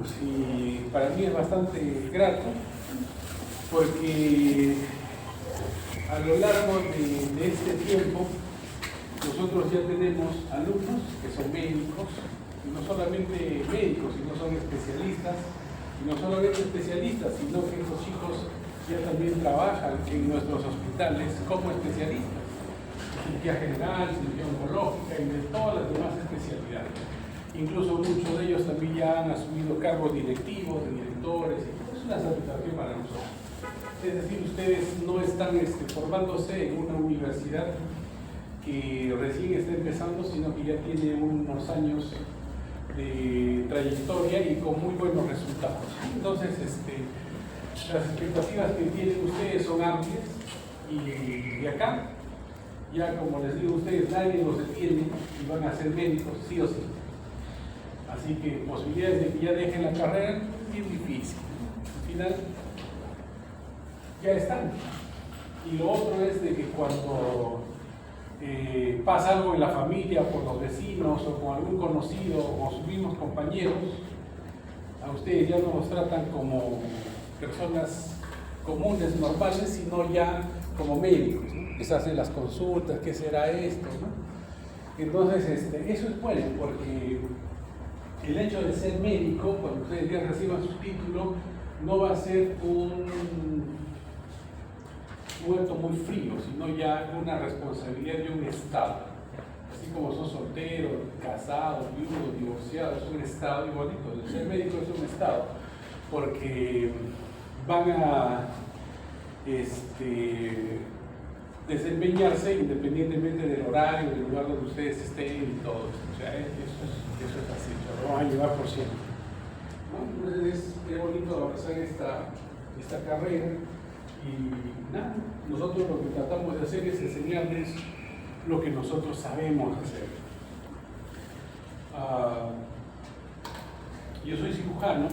médicos y para mí es bastante grato porque a lo largo de este tiempo nosotros ya tenemos alumnos que son médicos, y no solamente médicos, sino son especialistas, y no solamente especialistas, sino que estos chicos ya también trabajan en nuestros hospitales como especialistas, cirugía general, cirugía oncológica y de todas las demás especialidades. Incluso muchos de ellos también ya han asumido cargos directivos, de directores, y es una satisfacción para nosotros. Es decir, ustedes no están formándose en una universidad que recién está empezando, sino que ya tiene unos años de trayectoria y con muy buenos resultados. Entonces, las expectativas que tienen ustedes son amplias y de acá, ya como les digo a ustedes, nadie los detiene y van a ser médicos sí o sí. Así que posibilidades de que ya dejen la carrera es difícil. Al final ya están. Y lo otro es de que cuando pasa algo en la familia, por los vecinos o con algún conocido o sus mismos compañeros, a ustedes ya no los tratan como personas comunes, normales, sino ya como médicos, ¿no? Les hacen las consultas, ¿qué será esto? ¿No? Entonces, eso es bueno, porque el hecho de ser médico, cuando ustedes ya reciban su título, no va a ser un acto muy frío, sino ya una responsabilidad de un Estado. Así como son solteros, casados, viudos, divorciados, es un Estado igualito. El ser médico es un Estado, porque van a desempeñarse independientemente del horario, del lugar donde ustedes estén y todo esto. O sea, eso es así, lo van a llevar por siempre, ¿no? Entonces es bonito abrazar esta carrera y nada, nosotros lo que tratamos de hacer es enseñarles lo que nosotros sabemos hacer. Yo soy cirujano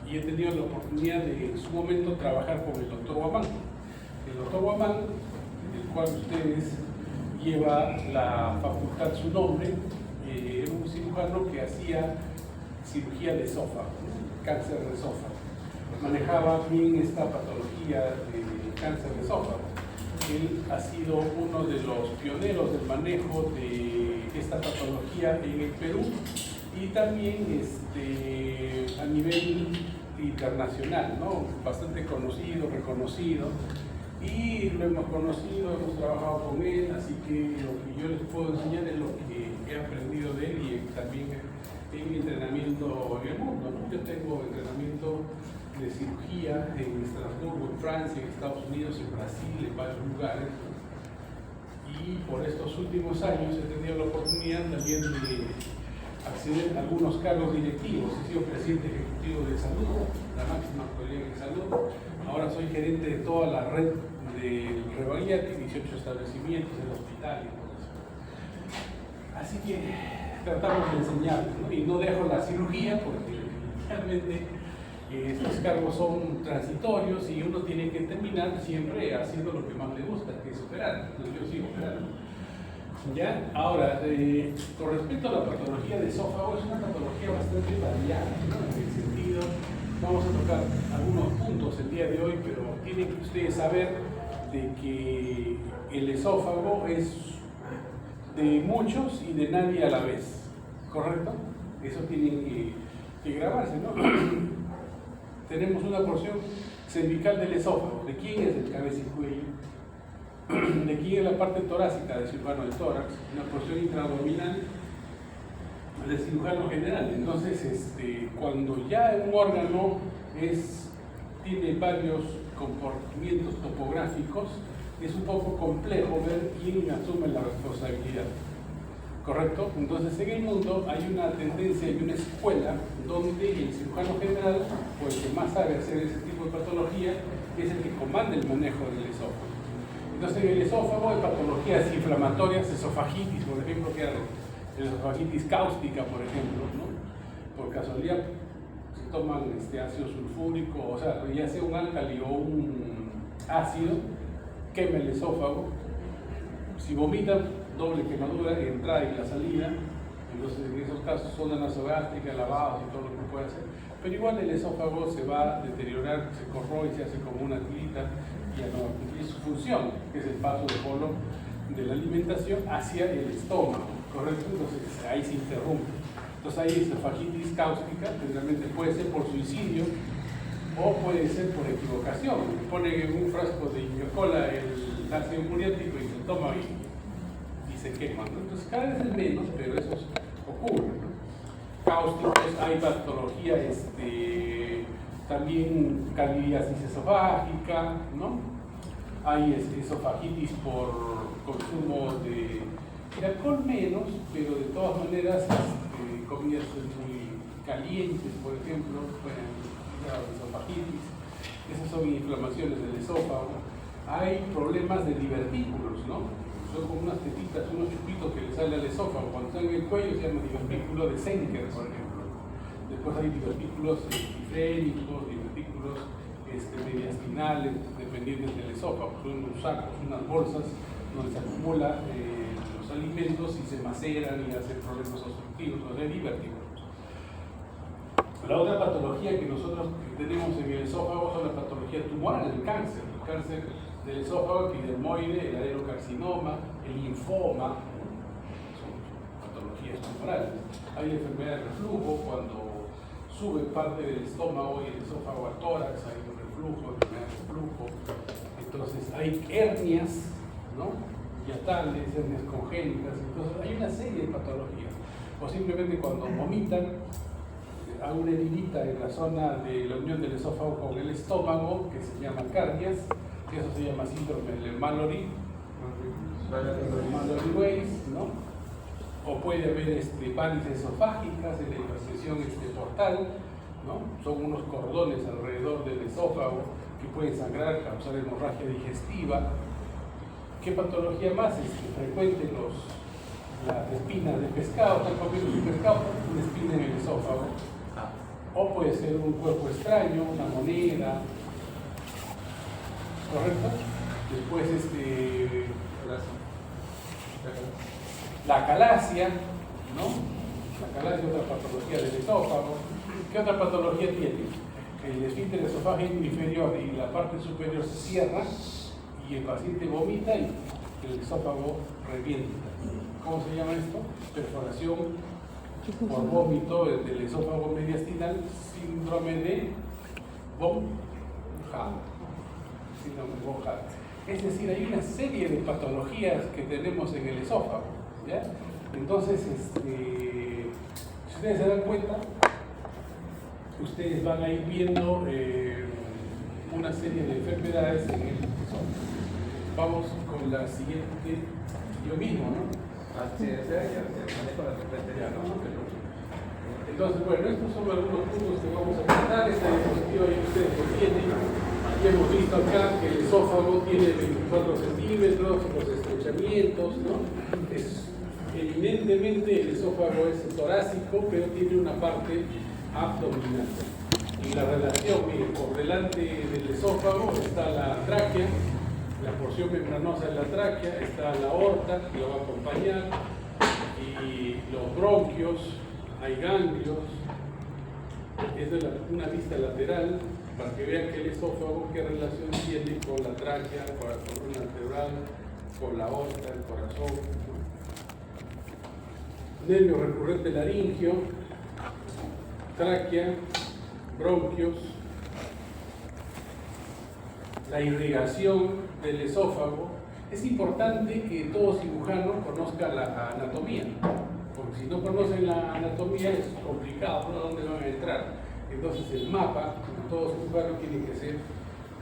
y he tenido la oportunidad de en su momento trabajar con el doctor Guamán. El doctor Guamán, el cual ustedes lleva la facultad su nombre, era un cirujano que hacía cirugía de esófago, ¿no? Cáncer de esófago. Manejaba bien esta patología de cáncer de esófago. Él ha sido uno de los pioneros del manejo de esta patología en el Perú y también a nivel internacional, ¿no? Bastante conocido, reconocido, y lo hemos conocido, hemos trabajado con él, así que lo que yo les puedo enseñar es lo que he aprendido de él y también en mi entrenamiento en el mundo, ¿no? Yo tengo entrenamiento de cirugía en Estrasburgo, en Francia, en Estados Unidos, en Brasil, en varios lugares, ¿no? Y por estos últimos años he tenido la oportunidad también de acceder a algunos cargos directivos. He sido presidente ejecutivo de salud, la máxima autoridad en salud. Ahora soy gerente de toda la red del Rebaliati, 18 establecimientos del hospital y todo eso. Así que tratamos de enseñar, ¿no? Y no dejo la cirugía porque realmente estos cargos son transitorios y uno tiene que terminar siempre haciendo lo que más le gusta, que es operar. Entonces yo sigo operando. ¿Ya? Ahora, con respecto a la patología de esófago, es una patología bastante variada, ¿no? En el sentido, vamos a tocar algunos puntos el día de hoy, pero tienen que ustedes saber de que el esófago es de muchos y de nadie a la vez, ¿correcto? Eso tiene que grabarse, ¿no? Tenemos una porción cervical del esófago. ¿De quién es el cabeza y cuello? ¿De quién es la parte torácica del cirujano del tórax? Una porción intraabdominal del cirujano general. Entonces, cuando ya un órgano tiene varios comportamientos topográficos, es un poco complejo ver quién asume la responsabilidad. ¿Correcto? Entonces, en el mundo hay una tendencia y una escuela donde el cirujano general, o el que más sabe hacer ese tipo de patología, es el que comanda el manejo del esófago. Entonces, en el esófago hay patologías inflamatorias, esofagitis, por ejemplo, que la esofagitis cáustica, por ejemplo, ¿no? Por casualidad, se toman ácido sulfúrico, o sea, ya sea un álcali o un ácido, quema el esófago. Si vomitan, doble quemadura, entrada y la salida, Entonces, en esos casos, sonda nasogástrica, lavados y todo lo que puede hacer. Pero igual el esófago se va a deteriorar, se corroe y se hace como una tilita y ya no va a cumplir su función, que es el paso de polo de la alimentación hacia el estómago, ¿correcto? Entonces ahí se interrumpe. Entonces hay esofagitis cáustica, que realmente puede ser por suicidio o puede ser por equivocación. Ponen en un frasco de Coca-Cola el ácido muriático y se toma y se quema, ¿no? Entonces cada vez es menos, pero eso ocurre, ¿no? Cáusticos, hay patología, también candidiasis esofágica, ¿no? Hay esofagitis por consumo de alcohol menos, pero de todas maneras comidas muy calientes, por ejemplo, pueden dar esofagitis. Esas son inflamaciones del esófago. Hay problemas de divertículos, ¿no? Son como unas tetitas, unos chupitos que le sale al esófago. Cuando están en el cuello se llama divertículo de Senker, por ejemplo. Después hay divertículos epifrénicos, divertículos mediastinales, dependientes del esófago. Son unos sacos, unas bolsas donde se acumulan los alimentos y se maceran y hacen problemas obstructivos, o sea, divertículos. La otra patología que nosotros tenemos en el esófago son la patología tumoral, el cáncer del esófago, epidermoide, el adenocarcinoma, el linfoma, son patologías tumorales. Hay la enfermedad de reflujo, cuando sube parte del estómago y el esófago al tórax, hay un reflujo, enfermedad de reflujo. Entonces hay hernias, ¿no? Hiatales, hernias congénitas, entonces hay una serie de patologías. O simplemente cuando vomitan, hay una heridita en la zona de la unión del esófago con el estómago, que se llama cardias, que eso se llama síndrome de Mallory Weiss, ¿no? O puede haber varices esofágicas en la hipertensión portal, ¿no? Son unos cordones alrededor del esófago que pueden sangrar, causar hemorragia digestiva. ¿Qué patología más frecuente? Las espinas de pescado, están comiendo un pescado, una espina en el esófago. O puede ser un cuerpo extraño, una moneda, ¿correcto? Después la calasia, ¿no? La calasia es otra patología del esófago. ¿Qué otra patología tiene? El esfínter esofágico inferior y la parte superior se cierra y el paciente vomita y el esófago revienta. ¿Cómo se llama esto? Perforación por vómito del esófago mediastinal, síndrome de von Hatt. Es decir, hay una serie de patologías que tenemos en el esófago, ¿ya? Entonces, si ustedes se dan cuenta, ustedes van a ir viendo una serie de enfermedades en el esófago. Vamos con la siguiente, yo mismo, ¿no? Entonces, bueno, estos son algunos puntos que vamos a tratar. Esta diapositiva ya ustedes lo tienen. Ya hemos visto acá que el esófago tiene 24 centímetros, los estrechamientos, ¿no? Eminentemente el esófago es torácico, pero tiene una parte abdominal. Y la relación, miren, por delante del esófago está la tráquea, la porción membranosa de la tráquea, está la aorta, que lo va a acompañar, y los bronquios, hay ganglios. Esta es una vista lateral para que vean que el esófago qué relación tiene con la tráquea, con la columna vertebral, con la aorta, el corazón. Nervio recurrente laringio, tráquea, bronquios, la irrigación del esófago. Es importante que todo cirujano conozca la anatomía, porque si no conocen la anatomía es complicado, ¿no? ¿Dónde van a entrar? Entonces el mapa, todo cirujano tiene que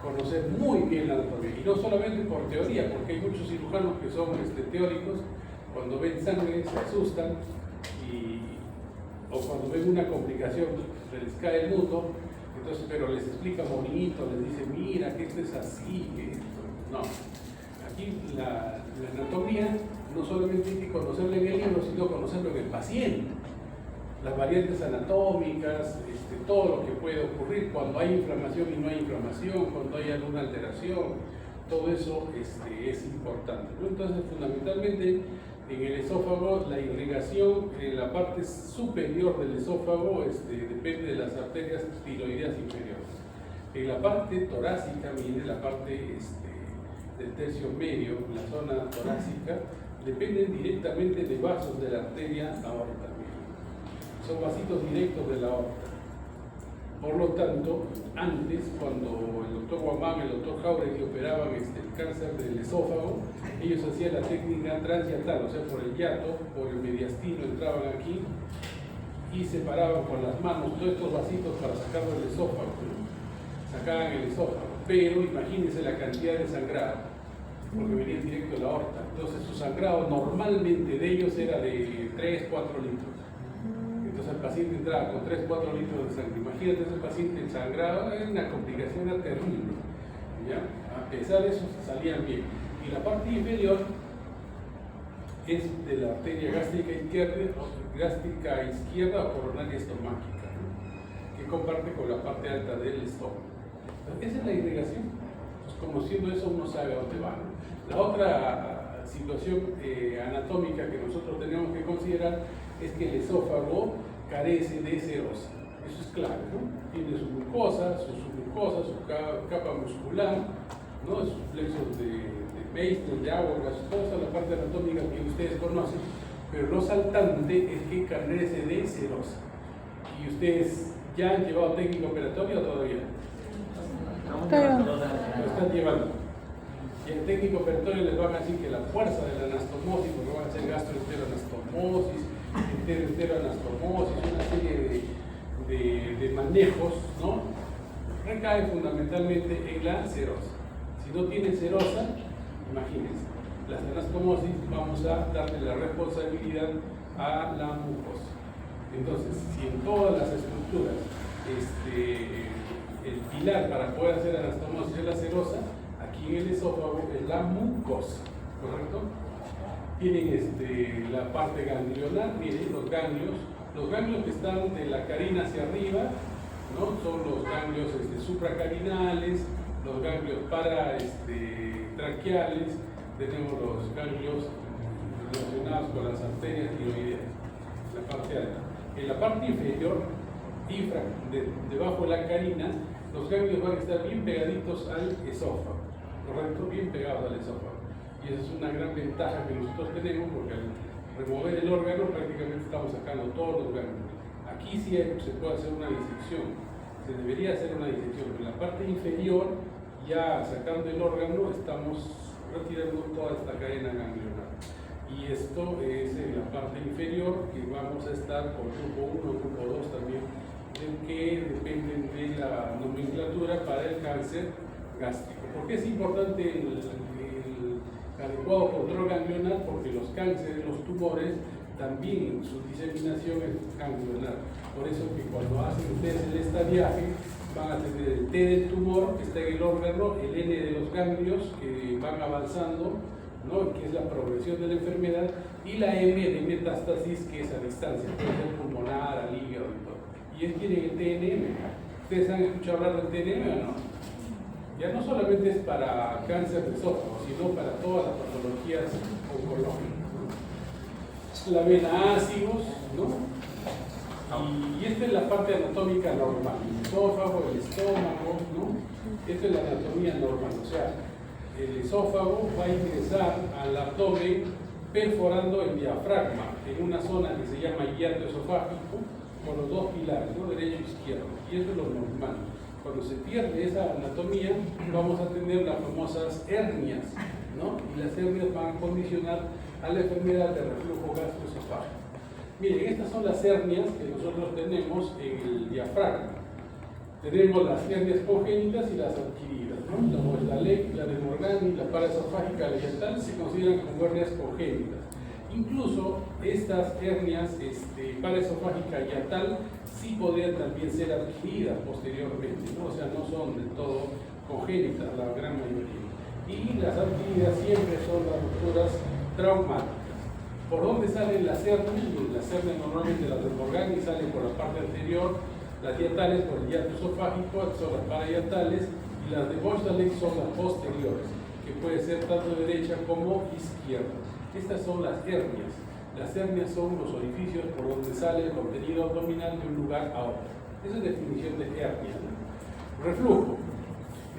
conocer muy bien la anatomía, y no solamente por teoría, porque hay muchos cirujanos que son teóricos, cuando ven sangre se asustan, o cuando ven una complicación se les cae el mundo. Entonces, pero les explica bonito, les dice, mira, que esto es así, que esto. No. Aquí la anatomía no solamente hay que conocerla en el libro, sino conocerlo en el paciente. Las variantes anatómicas, todo lo que puede ocurrir, cuando hay inflamación y no hay inflamación, cuando hay alguna alteración, todo eso es importante, ¿no? Entonces, fundamentalmente, En el esófago, la irrigación en la parte superior del esófago depende de las arterias tiroideas inferiores. En la parte torácica, mire, la parte del tercio medio, la zona torácica, dependen directamente de vasos de la arteria aorta. Son vasitos directos de la aorta. Por lo tanto, antes, cuando el doctor Guamán, el doctor Jauregui operaban el cáncer del esófago, ellos hacían la técnica transyatal, o sea, por el hiato, por el mediastino, entraban aquí y separaban con las manos todos estos vasitos para sacarlo del esófago, ¿no? Sacaban el esófago, pero imagínense la cantidad de sangrado, porque venía directo de la aorta. Entonces su sangrado normalmente de ellos era de 3-4 litros. Entonces el paciente entraba con 3-4 litros de sangre. Imagínate ese paciente ensangrado, era una complicación terrible, ¿ya? A pesar de eso salían bien. Y la parte inferior es de la arteria gástrica izquierda o coronaria estomáquica, ¿no? Que comparte con la parte alta del estómago. Entonces, esa es la irrigación. Pues, conociendo eso uno sabe a dónde va, ¿no? La otra situación anatómica que nosotros tenemos que considerar es que el esófago carece de serosa. Eso es clave, ¿no? Tiene su glucosa, su capa muscular, ¿no? Sus plexos de Meissner, de agua, toda la parte anatómica que ustedes conocen, pero lo saltante es que carece de serosa. ¿Y ustedes ya han llevado técnica operatoria o todavía? Lo están llevando. Y el técnico operatorio les van a decir que la fuerza de la anastomosis, porque van a hacer gastroenteroanastomosis, enteroanastomosis, una serie de manejos, ¿no? Recae fundamentalmente en la serosa. Si no tiene serosa, imagínense, las anastomosis vamos a darle la responsabilidad a la mucosa. Entonces, si en todas las estructuras el pilar para poder hacer anastomosis es la serosa, aquí en el esófago es la mucosa, ¿correcto? Tienen la parte ganglionar, miren los ganglios que están de la carina hacia arriba, ¿no? Son los ganglios supracarinales, los ganglios traqueales, tenemos los ganglios relacionados con las arterias tiroideas, la parte alta. En la parte inferior, debajo de la carina, los ganglios van a estar bien pegaditos al esófago, ¿correcto? Bien pegados al esófago. Y esa es una gran ventaja que nosotros tenemos, porque al remover el órgano prácticamente estamos sacando todos los ganglios. Aquí sí se puede hacer una disección, se debería hacer una disección, pero en la parte inferior, ya sacando el órgano, estamos retirando toda esta cadena ganglionar. Y esto es en la parte inferior, que vamos a estar con grupo 1, grupo 2 también, que dependen de la nomenclatura para el cáncer gástrico. ¿Por qué es importante el adecuado control ganglionar? Porque los cánceres, los tumores, también su diseminación es ganglionar. Por eso que cuando hacen ustedes el estadiaje, van a tener el T del tumor, que está en el órgano, el N de los ganglios, que van avanzando, ¿no? Que es la progresión de la enfermedad, y la M de metástasis, que es a distancia, puede ser pulmonar, al hígado y todo. Y es tienen el TNM. ¿Ustedes han escuchado hablar del TNM o no? Ya no solamente es para cáncer de esófago, sino para todas las patologías oncológicas, ¿no? La vena ácidos, ¿no? Y esta es la parte anatómica normal, el esófago, el estómago, ¿no? Esta es la anatomía normal, o sea, el esófago va a ingresar al abdomen perforando el diafragma en una zona que se llama hiato esofágico con los dos pilares, ¿no? Derecho e izquierdo, y eso es lo normal. Cuando se pierde esa anatomía, vamos a tener las famosas hernias, ¿no? Y las hernias van a condicionar a la enfermedad de reflujo gastroesofágico. Miren, estas son las hernias que nosotros tenemos en el diafragma. Tenemos las hernias congénitas y las adquiridas, ¿no? La de Morgani, la paraesofágica, la hiatal, se consideran como hernias congénitas. Incluso estas hernias paraesofágica y hiatal sí podrían también ser adquiridas posteriormente, ¿no? O sea, no son del todo congénitas la gran mayoría. Y las adquiridas siempre son las rupturas traumáticas. ¿Por dónde salen las hernias? Las hernias normalmente las de Morgani salen por la parte anterior, las hiatales por el hiato esofágico, son las parahiatales, y las de Borsdalek son las posteriores, que puede ser tanto derecha como izquierda. Estas son las hernias. Las hernias son los orificios por donde sale el contenido abdominal de un lugar a otro. Esa es la definición de hernia, ¿no? Reflujo.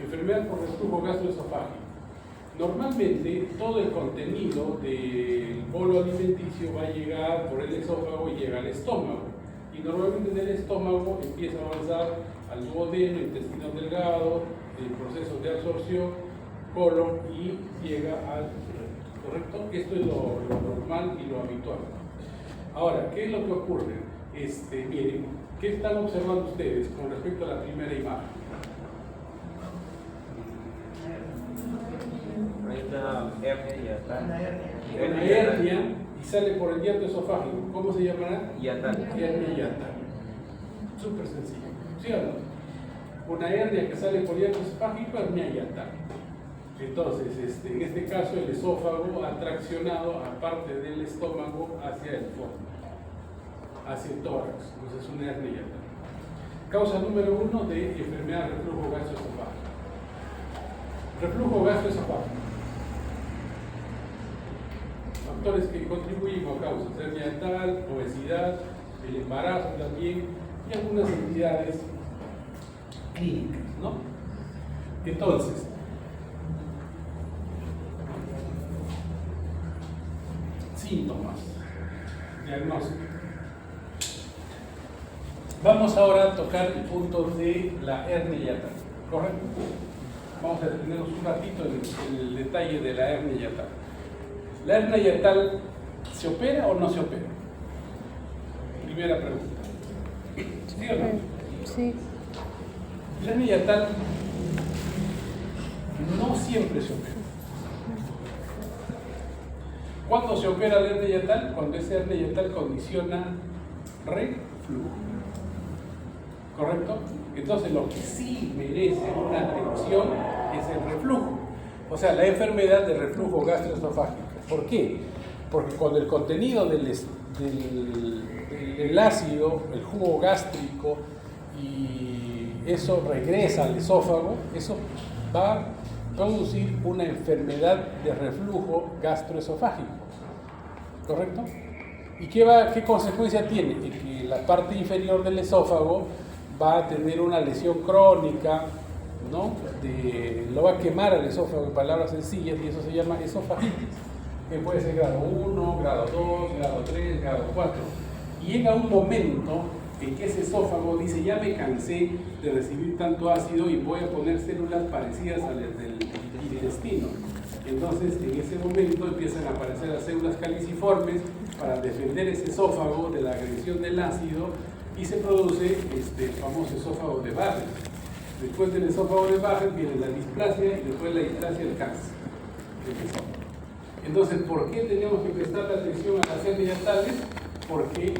Enfermedad por reflujo gastroesofágico. Normalmente todo el contenido del bolo alimenticio va a llegar por el esófago y llega al estómago. Y normalmente del estómago empieza a avanzar al duodeno, intestino delgado, el proceso de absorción, colon y llega al ¿correcto? Esto es lo normal y lo habitual. Ahora, ¿qué es lo que ocurre? Miren, ¿qué están observando ustedes con respecto a la primera imagen? Una hernia yatal. Una hernia y sale por el hiato esofágico. ¿Cómo se llamará? Yatal. Hernia yatal. Súper sencillo. ¿Sí o no? Una hernia que sale por el hiato esofágico, hernia yatal. Entonces, en este caso, el esófago ha traccionado a parte del estómago hacia el fondo, hacia el tórax. Entonces, es una hernia yatal. Causa número 1 de enfermedad de reflujo gastroesofágico. Reflujo gastroesofágico. Factores que contribuyen o causas: hernia yatal, obesidad, el embarazo también y algunas entidades clínicas, ¿no? Entonces, síntomas, diagnóstico. Vamos ahora a tocar el punto de la hernia yatal, ¿correcto? Vamos a detenernos un ratito en el detalle de la hernia yatal. ¿La hernia yatal se opera o no se opera? Primera pregunta. ¿Sí o no? Sí. La hernia yatal no siempre se opera. ¿Cuándo se opera la hernia yatal? Cuando esa hernia yatal condiciona reflujo. ¿Correcto? Entonces lo que sí merece una atención es el reflujo. O sea, la enfermedad de reflujo gastroesofágico. ¿Por qué? Porque cuando el contenido del ácido, el jugo gástrico, y eso regresa al esófago, eso va a producir una enfermedad de reflujo gastroesofágico. ¿Correcto? ¿Y qué consecuencia tiene? Que la parte inferior del esófago va a tener una lesión crónica, ¿no? Lo va a quemar al esófago, en palabras sencillas, y eso se llama esofagitis, que puede ser grado 1, grado 2, grado 3, grado 4. Y llega un momento en que ese esófago dice: ya me cansé de recibir tanto ácido y voy a poner células parecidas a las del intestino. Entonces, en ese momento empiezan a aparecer las células caliciformes para defender ese esófago de la agresión del ácido y se produce el famoso esófago de Barrett. Después del esófago de Barrett viene la displasia y después la displasia del cáncer del esófago. Entonces, ¿por qué tenemos que prestar atención a las hernias yatales? Porque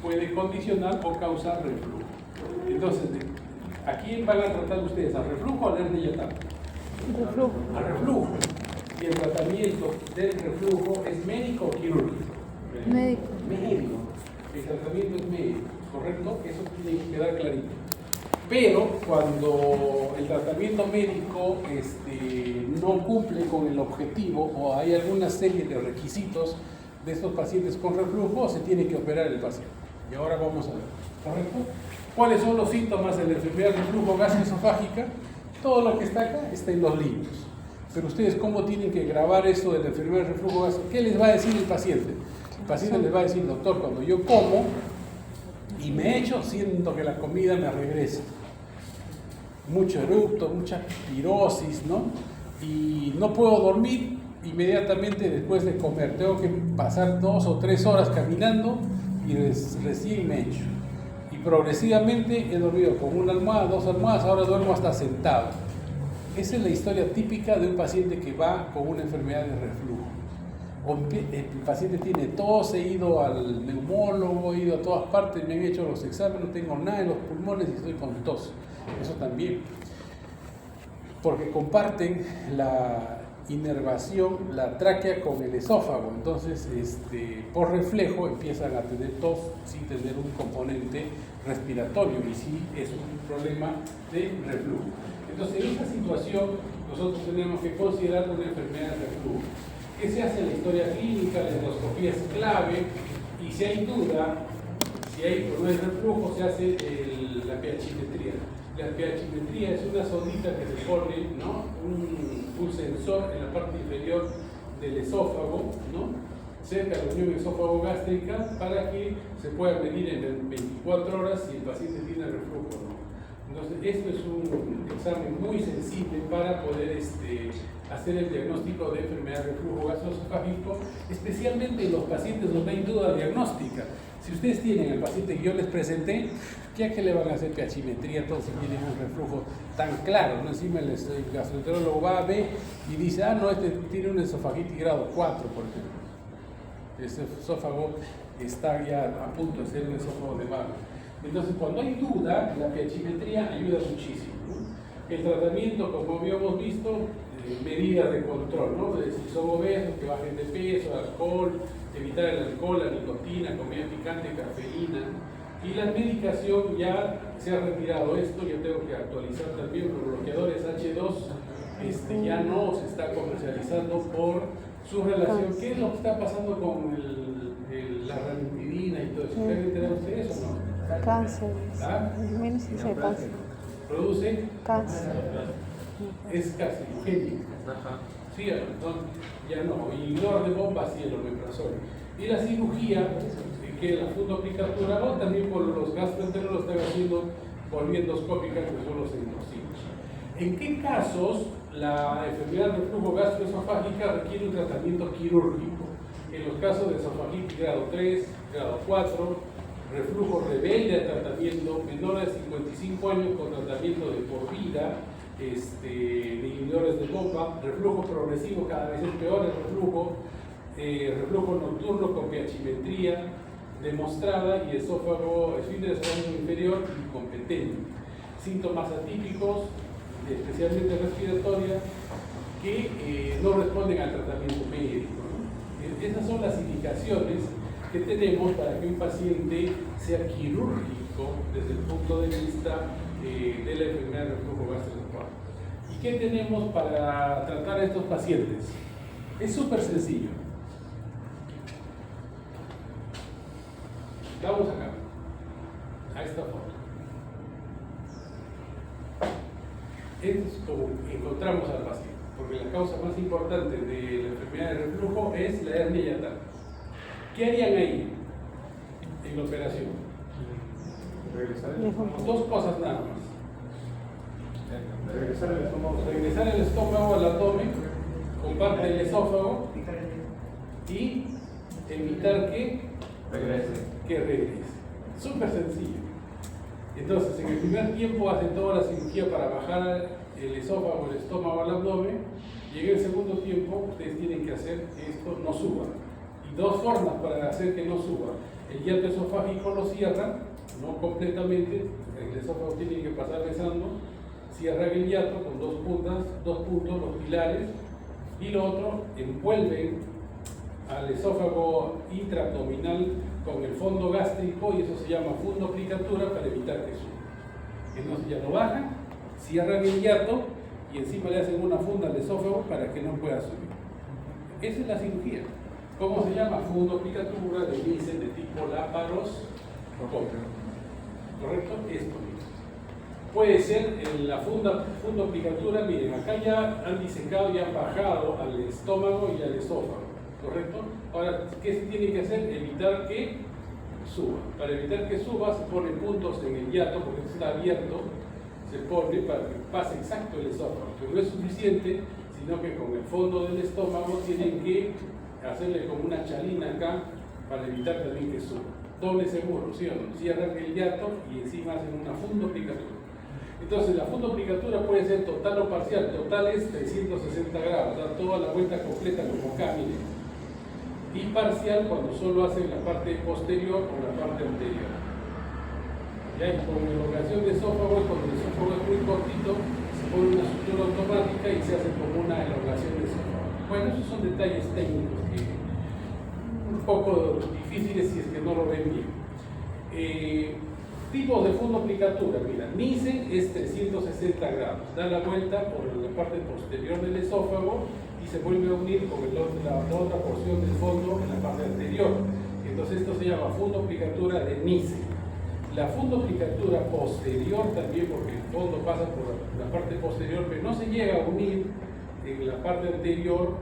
puede condicionar o causar reflujo. Entonces, ¿a quién van a tratar ustedes? ¿Al reflujo o a la hernia yatal? Reflujo. Al reflujo. Y el tratamiento del reflujo es médico o quirúrgico. Médico. Médico. El tratamiento es médico, ¿correcto? Eso tiene que quedar clarito. Pero cuando el tratamiento médico no cumple con el objetivo o hay alguna serie de requisitos de estos pacientes con reflujo, se tiene que operar el paciente. Y ahora vamos a ver, ¿correcto? ¿Cuáles son los síntomas de la enfermedad de reflujo gastroesofágica? Todo lo que está acá está en los libros. Pero ustedes, ¿cómo tienen que grabar esto de la enfermedad de reflujo gastroesofágico? ¿Qué les va a decir el paciente? El paciente les va a decir: doctor, cuando yo como y me echo, siento que la comida me regresa. Mucho eructo, mucha pirosis, ¿no? Y no puedo dormir inmediatamente después de comer. Tengo que pasar 2 o 3 horas caminando y recién me echo. Y progresivamente he dormido con una almohada, 2 almohadas, ahora duermo hasta sentado. Esa es la historia típica de un paciente que va con una enfermedad de reflujo. O el paciente tiene tos, he ido al neumólogo, he ido a todas partes, me han hecho los exámenes, no tengo nada en los pulmones y estoy con tos. Eso también. Porque comparten la inervación, la tráquea con el esófago. Entonces, por reflejo empiezan a tener tos sin tener un componente respiratorio y sí es un problema de reflujo. Entonces, en esta situación nosotros tenemos que considerar una enfermedad de reflujo. ¿Qué se hace en la historia clínica? La endoscopía es clave y si hay duda, si hay o no hay reflujo, se hace la pHimetría. La pHimetría es una sondita que se pone, ¿no? un sensor en la parte inferior del esófago, ¿no? cerca de la unión esófago-gástrica, para que se pueda medir en 24 horas si el paciente tiene reflujo o no. Entonces, esto es un examen muy sensible para poder hacer el diagnóstico de enfermedad de reflujo gastroesofágico, especialmente en los pacientes donde hay duda diagnóstica. Si ustedes tienen el paciente que yo les presenté, ya que le van a hacer pHimetría, todos si tienen un reflujo tan claro, ¿no? Encima el gastroenterólogo va a ver y dice, no, este tiene un esofagitis grado 4, por ejemplo. Ese esófago está ya a punto de ser un esófago de barro. Entonces, cuando hay duda, la pHimetría ayuda muchísimo, ¿no? El tratamiento, como habíamos visto, medidas de control, ¿no? Si son obesos, que bajen de peso, alcohol, evitar el alcohol, la nicotina, comida picante, cafeína. Y la medicación ya se ha retirado esto, ya tengo que actualizar también los bloqueadores H2, ya no se está comercializando por su relación. ¿Qué es lo que está pasando con la ranitidina y todo eso? ¿Ustedes enteran ustedes o no? Cáncer. ¿Ah? Menos dice cáncer. Produce, Cáncer. es carcinogénico. Sí, ya no. Y no de bomba, sí, el omeprazol. Y la cirugía, que la fundoplicatura, o también por los gastroenterólogos están haciendo poliendoscópica, que son los endoscopos. ¿En qué casos la enfermedad de reflujo gastroesofágica requiere un tratamiento quirúrgico? En los casos de esofagitis grado 3, grado 4, reflujo rebelde al tratamiento, menores de 55 años con tratamiento de por vida, de inhibidores de bomba, reflujo progresivo, cada vez es peor el reflujo, reflujo nocturno con pHimetría demostrada y esfínter esofágico inferior incompetente. Síntomas atípicos, especialmente respiratoria, que no responden al tratamiento médico, ¿no? Esas son las indicaciones que tenemos para que un paciente sea quirúrgico desde el punto de vista de la enfermedad de reflujo gastroesofágico. ¿Y qué tenemos para tratar a estos pacientes? Es súper sencillo. Vamos acá, a esta foto. Es como encontramos al paciente, porque la causa más importante de la enfermedad de reflujo es la hernia hiatal. ¿Qué harían ahí en la operación? Dos cosas nada más. Regresar el estómago al abdomen con parte del esófago y evitar que regrese. Súper sencillo. Entonces, en el primer tiempo hacen toda la cirugía para bajar el esófago, el estómago al abdomen, y en el segundo tiempo ustedes tienen que hacer que esto no suba. Y dos formas para hacer que no suba. El hiato esofágico lo cierran, no completamente, el esófago tiene que pasar besando, cierran el hiato con dos puntos, los pilares, y lo otro, envuelven al esófago intraabdominal con el fondo gástrico, y eso se llama fundoplicatura, para evitar que suba. Entonces ya lo bajan, cierran el hiato y encima le hacen una funda al esófago para que no pueda subir. Esa es la cirugía. ¿Cómo se llama? Fundoplicatura de Nissen de tipo laparoscópico. ¿Correcto? Esto mismo. Puede ser la fundoplicatura, miren, acá ya han disecado y han bajado al estómago y al esófago. ¿Correcto? Ahora, ¿qué se tiene que hacer? Evitar que suba. Para evitar que suba, se ponen puntos en el hiato, porque está abierto, se pone para que pase exacto el esófago. Pero no es suficiente, sino que con el fondo del estómago tienen que hacerle como una chalina acá para evitar también que suba. Doble seguro, ¿sí o no? Cierran el hiato y encima hacen una fundoplicatura. Entonces, la fundoplicatura puede ser total o parcial. Total es 360 grados, da toda la vuelta completa como acá, miren. Y parcial cuando solo hacen la parte posterior o la parte anterior. Ya, y con elongación de esófago, cuando el esófago es muy cortito, se pone una sutura automática y se hace como una elongación de esófago. Bueno, esos son detalles técnicos que un poco difíciles si es que no lo ven bien. Tipos de fundoplicatura, mira, Nissen es 360 grados, da la vuelta por la parte posterior del esófago y se vuelve a unir con la otra porción del fondo en la parte anterior. Entonces esto se llama fundoplicatura de Nissen. La fundoplicatura posterior también, porque el fondo pasa por la parte posterior, pero no se llega a unir en la parte anterior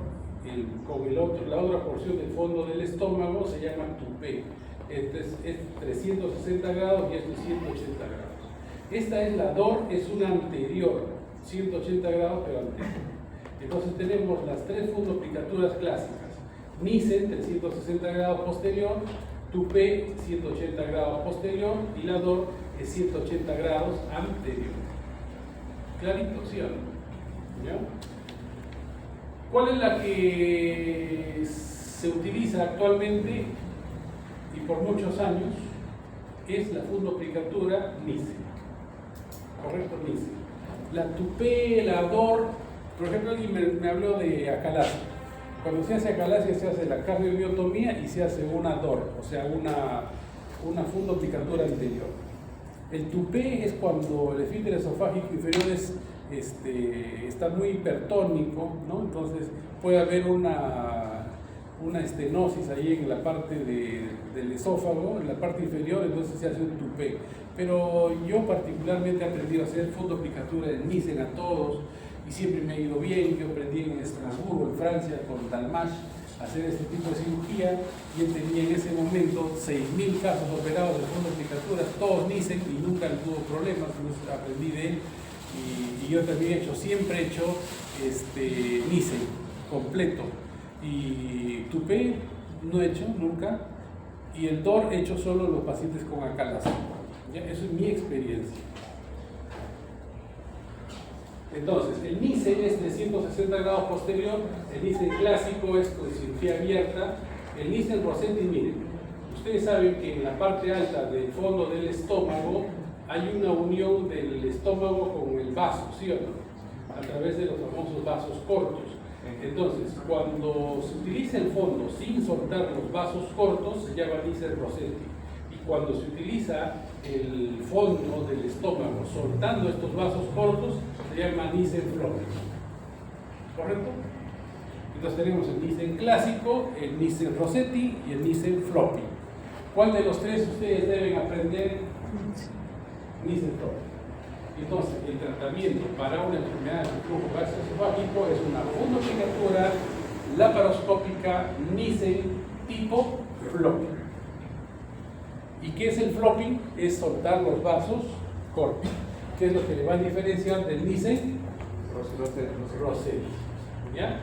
con la otra porción del fondo del estómago, se llama tupé. Este es 360 grados y este es 180 grados. Esta es la DOR, es una anterior, 180 grados pero anterior. Entonces tenemos las tres fundoplicaturas clásicas. Nissen, 360 grados posterior, tupé, 180 grados posterior y la DOR es 180 grados anterior. ¿Clarito, sí o no? ¿Ya? ¿Cuál es la que se utiliza actualmente y por muchos años? Es la fundoplicatura Nissen. Correcto, Nissen. La tupé, la DOR, por ejemplo, alguien me habló de acalasia. Cuando se hace acalasia se hace la cardiomiotomía y se hace una DOR, o sea, una fundoplicatura anterior. El tupé es cuando el esfínter esofágico inferior está muy hipertónico, ¿no? Entonces puede haber una estenosis ahí en la parte del esófago, en la parte inferior, entonces se hace un tupé. Pero yo particularmente he aprendido a hacer fundoplicatura de Nissen a todos y siempre me ha ido bien. Yo aprendí en Estrasburgo, en Francia, con Dalmash, a hacer este tipo de cirugía y él tenía en ese momento 6.000 casos operados de fundoplicaturas, todos Nissen y nunca tuvo problemas, entonces aprendí de él. Y yo también siempre he hecho Nissen completo. Y tupé no he hecho nunca. Y el DOR he hecho solo los pacientes con acalasia. Eso es mi experiencia. Entonces, el Nissen es 360 grados posterior. El Nissen clásico es con cirugía abierta. El Nissen Rossetti, miren, ustedes saben que en la parte alta del fondo del estómago hay una unión del estómago con el vaso, ¿sí o no? A través de los famosos vasos cortos. Entonces, cuando se utiliza el fondo sin soltar los vasos cortos, se llama Nissen Rossetti. Y cuando se utiliza el fondo del estómago soltando estos vasos cortos, se llama Nissen floppy. ¿Correcto? Entonces tenemos el Nissen clásico, el Nissen Rossetti y el Nissen floppy. ¿Cuál de los tres ustedes deben aprender? Nissen floppy. Entonces, el tratamiento para una enfermedad de flujo gastroesofágico es una fundoplicatura laparoscópica Nissen tipo floppy. ¿Y qué es el flopping? Es soltar los vasos cortos. ¿Qué es lo que le va a diferenciar del Nissen? Rossetti. ¿Ya?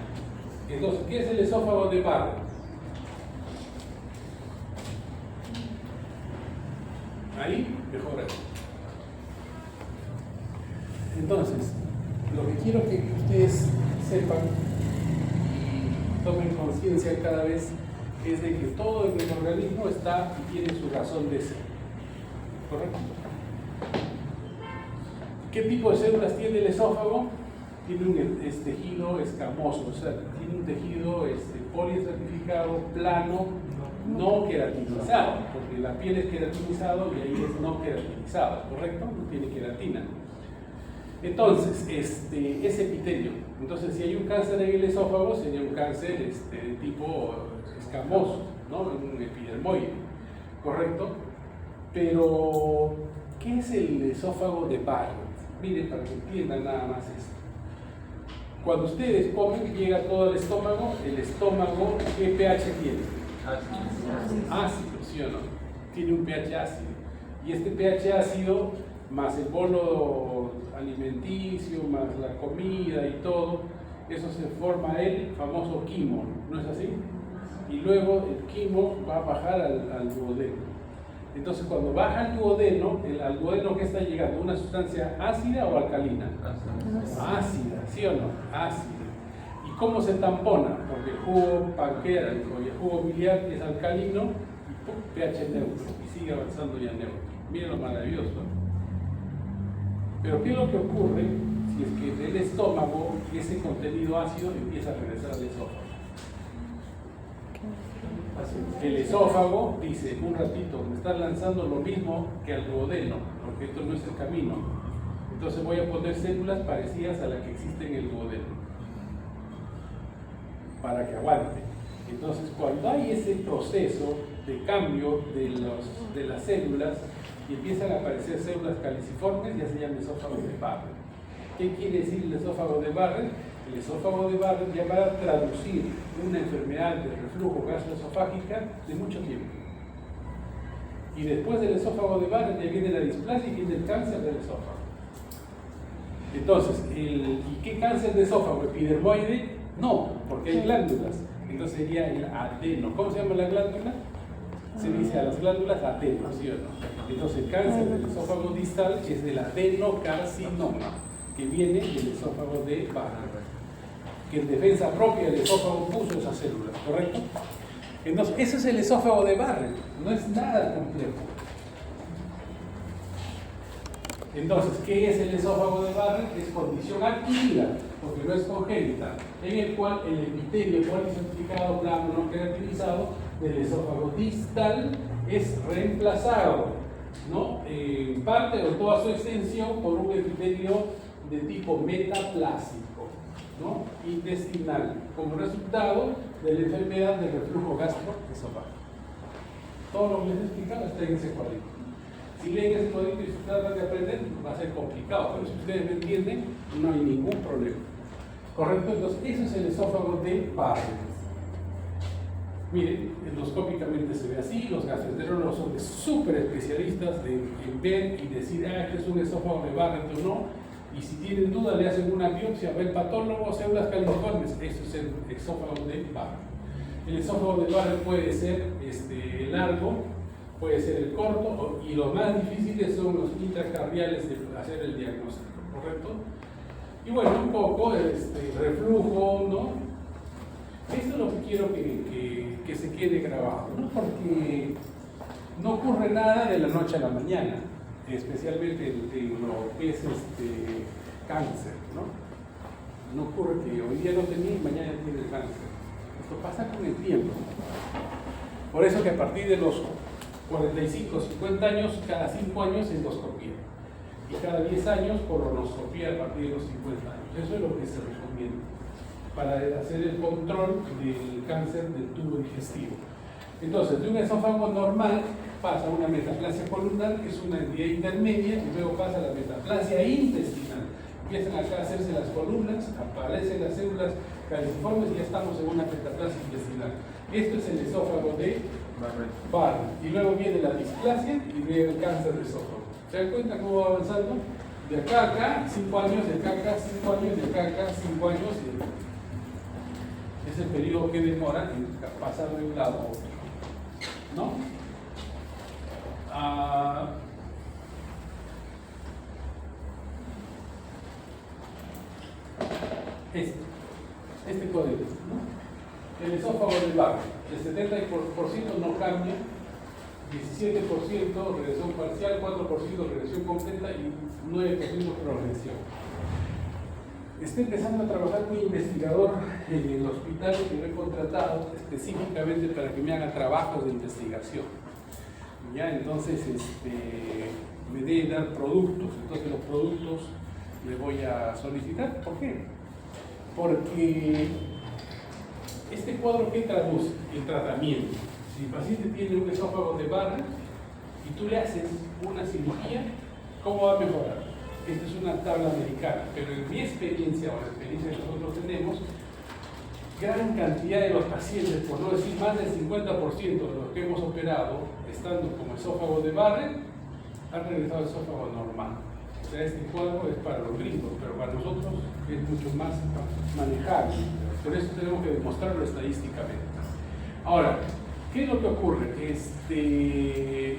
Entonces, ¿qué es el esófago de Barrett? Ahí, mejor ahí. Entonces, lo que quiero que ustedes sepan y tomen conciencia cada vez es de que todo en el organismo está y tiene su razón de ser. ¿Correcto? ¿Qué tipo de células tiene el esófago? Tiene un tejido escamoso, o sea, tiene un tejido poliestratificado, plano, no queratinizado, porque la piel es queratinizado y ahí es no queratinizado, ¿correcto? No tiene queratina. Entonces, es epitelio. Entonces, si hay un cáncer en el esófago, sería un cáncer de tipo escamoso, ¿no? Un epidermoide, ¿correcto? Pero, ¿qué es el esófago de Barrett? Miren, para que entiendan nada más esto. Cuando ustedes comen, llega todo al estómago, el estómago, ¿qué pH tiene? Ácido, ¿sí o no? Tiene un pH ácido. Y este pH ácido, más el bolo alimenticio, más la comida y todo, eso se forma el famoso quimo, ¿no es así? Y luego el quimo va a bajar al duodeno. Entonces, cuando baja al duodeno ¿qué está llegando? ¿Una sustancia ácida o alcalina? Ácida, ¿sí o no? Ácida. ¿Y cómo se tampona? Porque el jugo pancreático y el jugo biliar es alcalino y pH neutro, y sigue avanzando ya neutro. Miren lo maravilloso. Pero ¿qué es lo que ocurre si es que del estómago ese contenido ácido empieza a regresar al esófago? El esófago dice, un ratito, me está lanzando lo mismo que al duodeno, porque esto no es el camino. Entonces voy a poner células parecidas a las que existen en el duodeno, para que aguante. Entonces, cuando hay ese proceso de cambio de las células y empiezan a aparecer células caliciformes, ya se llama esófago de Barrett. ¿Qué quiere decir el esófago de Barrett? El esófago de Barrett ya va a traducir una enfermedad de reflujo gastroesofágica de mucho tiempo. Y después del esófago de Barrett ya viene la displasia y viene el cáncer del esófago. Entonces, ¿y qué cáncer de esófago? ¿Epidermoide? No, porque hay glándulas. Entonces sería el adeno. ¿Cómo se llama la glándula? Se dice a las glándulas adeno, ¿sí o no? Entonces el cáncer del esófago distal es del adenocarcinoma, que viene del esófago de Barrett, que en defensa propia del esófago puso esas células, ¿correcto? Entonces, eso es el esófago de Barrett, no es nada complejo. Entonces, ¿qué es el esófago de Barrett? Es condición adquirida, porque no es congénita, en el cual el epitelio policentrificado plano no creatinizado del esófago distal es reemplazado, ¿no? En parte o toda su extensión por un epitelio de tipo metaplásico, ¿no? Intestinal, como resultado de la enfermedad de reflujo gastroesofágico. Todo lo que les he explicado está en ese cuadrito. Si leen ese cuadrito y se tratan de aprender, va a ser complicado, pero si ustedes me entienden, no hay ningún problema. ¿Correcto? Entonces, eso es el esófago de Barrett. Miren, endoscópicamente se ve así, los gastroenterólogos son súper especialistas en ver y decir, este es un esófago de Barrett o no, y si tienen duda le hacen una biopsia, ve el patólogo, células caliciformes, eso es el esófago de Barrett. El esófago de Barrett puede ser largo, puede ser el corto, y lo más difíciles son los intracardiales de hacer el diagnóstico, ¿correcto? Y bueno, un poco reflujo, ¿no? Esto es lo que quiero que se quede grabado, ¿no? Porque no ocurre nada de la noche a la mañana, especialmente en lo que es cáncer, ¿no? No ocurre que hoy día no tenía y mañana tiene el cáncer. Esto pasa con el tiempo. Por eso que a partir de los 45, 50 años, cada 5 años endoscopía. Y cada 10 años colonoscopía a partir de los 50 años. Eso es lo que se recomienda para hacer el control del cáncer del tubo digestivo. Entonces, de un esófago normal pasa a una metaplasia columnar, que es una entidad intermedia, y luego pasa a la metaplasia intestinal. Empiezan acá a hacerse las columnas, aparecen las células caliciformes y ya estamos en una metaplasia intestinal. Esto es el esófago de Barrett. Y luego viene la displasia y viene el cáncer de esófago. ¿Se dan cuenta cómo va avanzando? De acá a acá, 5 años, de acá a acá, 5 años, de acá a acá, 5 años. Es el periodo que demora en pasar de un lado a otro, ¿no? Este código, ¿no? El esófago de Barrett, el 70% no cambia, 17% regresión parcial, 4% regresión completa y 9% progresión. Estoy empezando a trabajar como investigador en el hospital que lo he contratado específicamente para que me haga trabajos de investigación. Ya, entonces me deben dar productos, entonces los productos les voy a solicitar. ¿Por qué? Porque este cuadro que traduce el tratamiento. Si el paciente tiene un esófago de Barrett y tú le haces una cirugía, ¿cómo va a mejorar? Esta es una tabla americana, pero en mi experiencia o la experiencia que nosotros tenemos, gran cantidad de los pacientes, por no decir más del 50% de los que hemos operado, estando como esófago de Barrett, han regresado al esófago normal. O sea, este cuadro es para los gringos, pero para nosotros es mucho más manejable. Pero eso tenemos que demostrarlo estadísticamente. Ahora, ¿qué es lo que ocurre?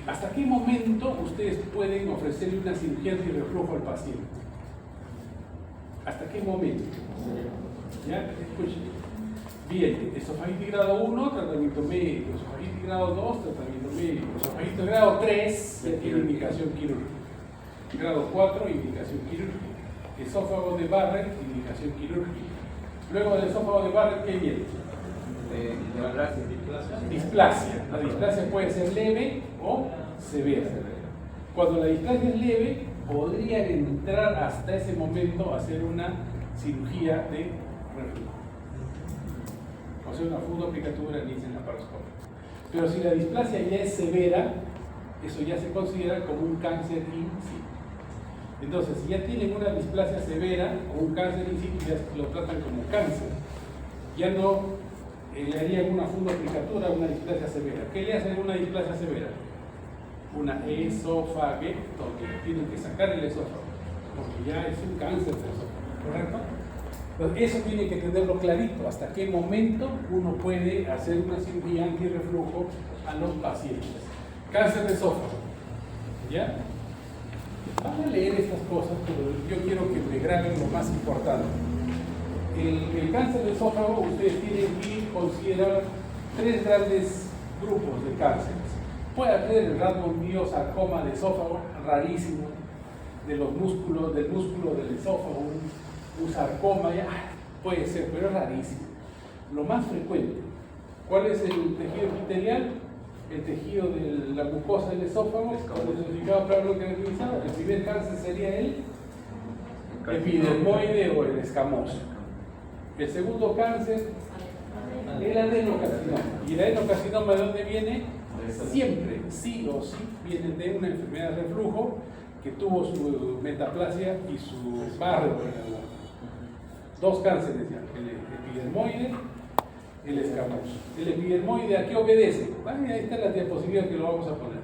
¿Hasta qué momento ustedes pueden ofrecerle una cirugía antirreflujo al paciente? ¿Hasta qué momento? ¿Ya? Escuchen. Bien, esofagitis grado 1, tratamiento médico. Esofagitis grado 2, tratamiento médico. Esofagitis grado 3, ya tiene indicación quirúrgica. Grado 4, indicación quirúrgica. Esófago de Barrett, indicación quirúrgica. Luego del esófago de Barrett, ¿qué viene? Neoplasia. Displasia. La displasia puede ser leve o severa. Cuando la displasia es leve, podrían entrar hasta ese momento a hacer una cirugía de reflujo. O sea, una fundoaplicatura ni en la laparoscopia. Pero si la displasia ya es severa, eso ya se considera como un cáncer in situ. Entonces, si ya tienen una displasia severa o un cáncer in situ, ya lo tratan como cáncer. Ya no le harían una fundoaplicatura a una displasia severa. ¿Qué le hacen a una displasia severa? Una esofaguectomía. Tienen que sacar el esófago, porque ya es un cáncer del esófago, ¿correcto? Entonces, eso tiene que tenerlo clarito, hasta qué momento uno puede hacer una cirugía antirreflujo a los pacientes. Cáncer de esófago, ¿ya? Van a leer estas cosas, pero yo quiero que me graben lo más importante. El cáncer de esófago, ustedes tienen que considerar tres grandes grupos de cánceres. Puede haber el rhabdomyosarcoma de esófago, rarísimo, de los músculos, del músculo del esófago, un sarcoma, ya puede ser, pero es rarísimo. Lo más frecuente, ¿cuál es el tejido epitelial? El tejido de la mucosa del esófago, identificado para lo que he utilizado. El primer cáncer sería el epidermoide o el escamoso. El segundo cáncer, el adenocarcinoma. ¿Y el adenocarcinoma de dónde viene? Siempre, sí o sí, viene de una enfermedad de reflujo que tuvo su metaplasia y su barro. Dos cánceres ya, el epidermoide, el escamoso. El epidermoide, ¿a qué obedece? Ahí está la diapositiva que lo vamos a poner.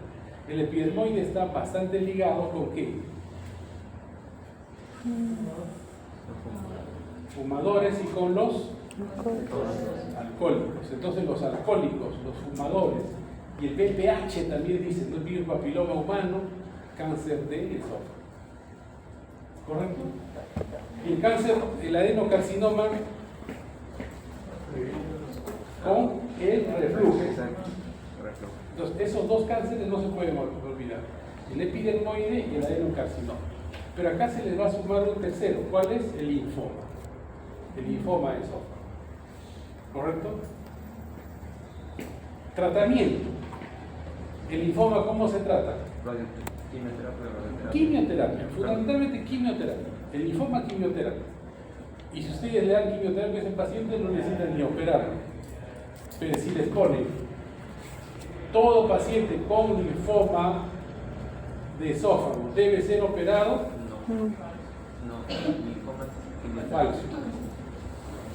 El epidermoide está bastante ligado con ¿qué? Fumadores y con los alcohólicos. Entonces los alcohólicos, los fumadores y el VPH también dicen, ¿no? Virus papiloma humano, cáncer de esófago. ¿Correcto? Y el cáncer, el adenocarcinoma con el reflujo. Entonces, esos dos cánceres no se pueden olvidar, el epidermoide y el adenocarcinoma. Pero acá se les va a sumar un tercero. ¿Cuál es? El linfoma. El linfoma de esófago. ¿Correcto? Tratamiento. El linfoma, ¿cómo se trata? Quimioterapia, fundamentalmente quimioterapia. El linfoma, quimioterapia. Y si ustedes le dan quimioterapia a ese paciente, no necesitan ni operarlo. Pero si les ponen todo paciente con linfoma de esófago debe ser operado, falso.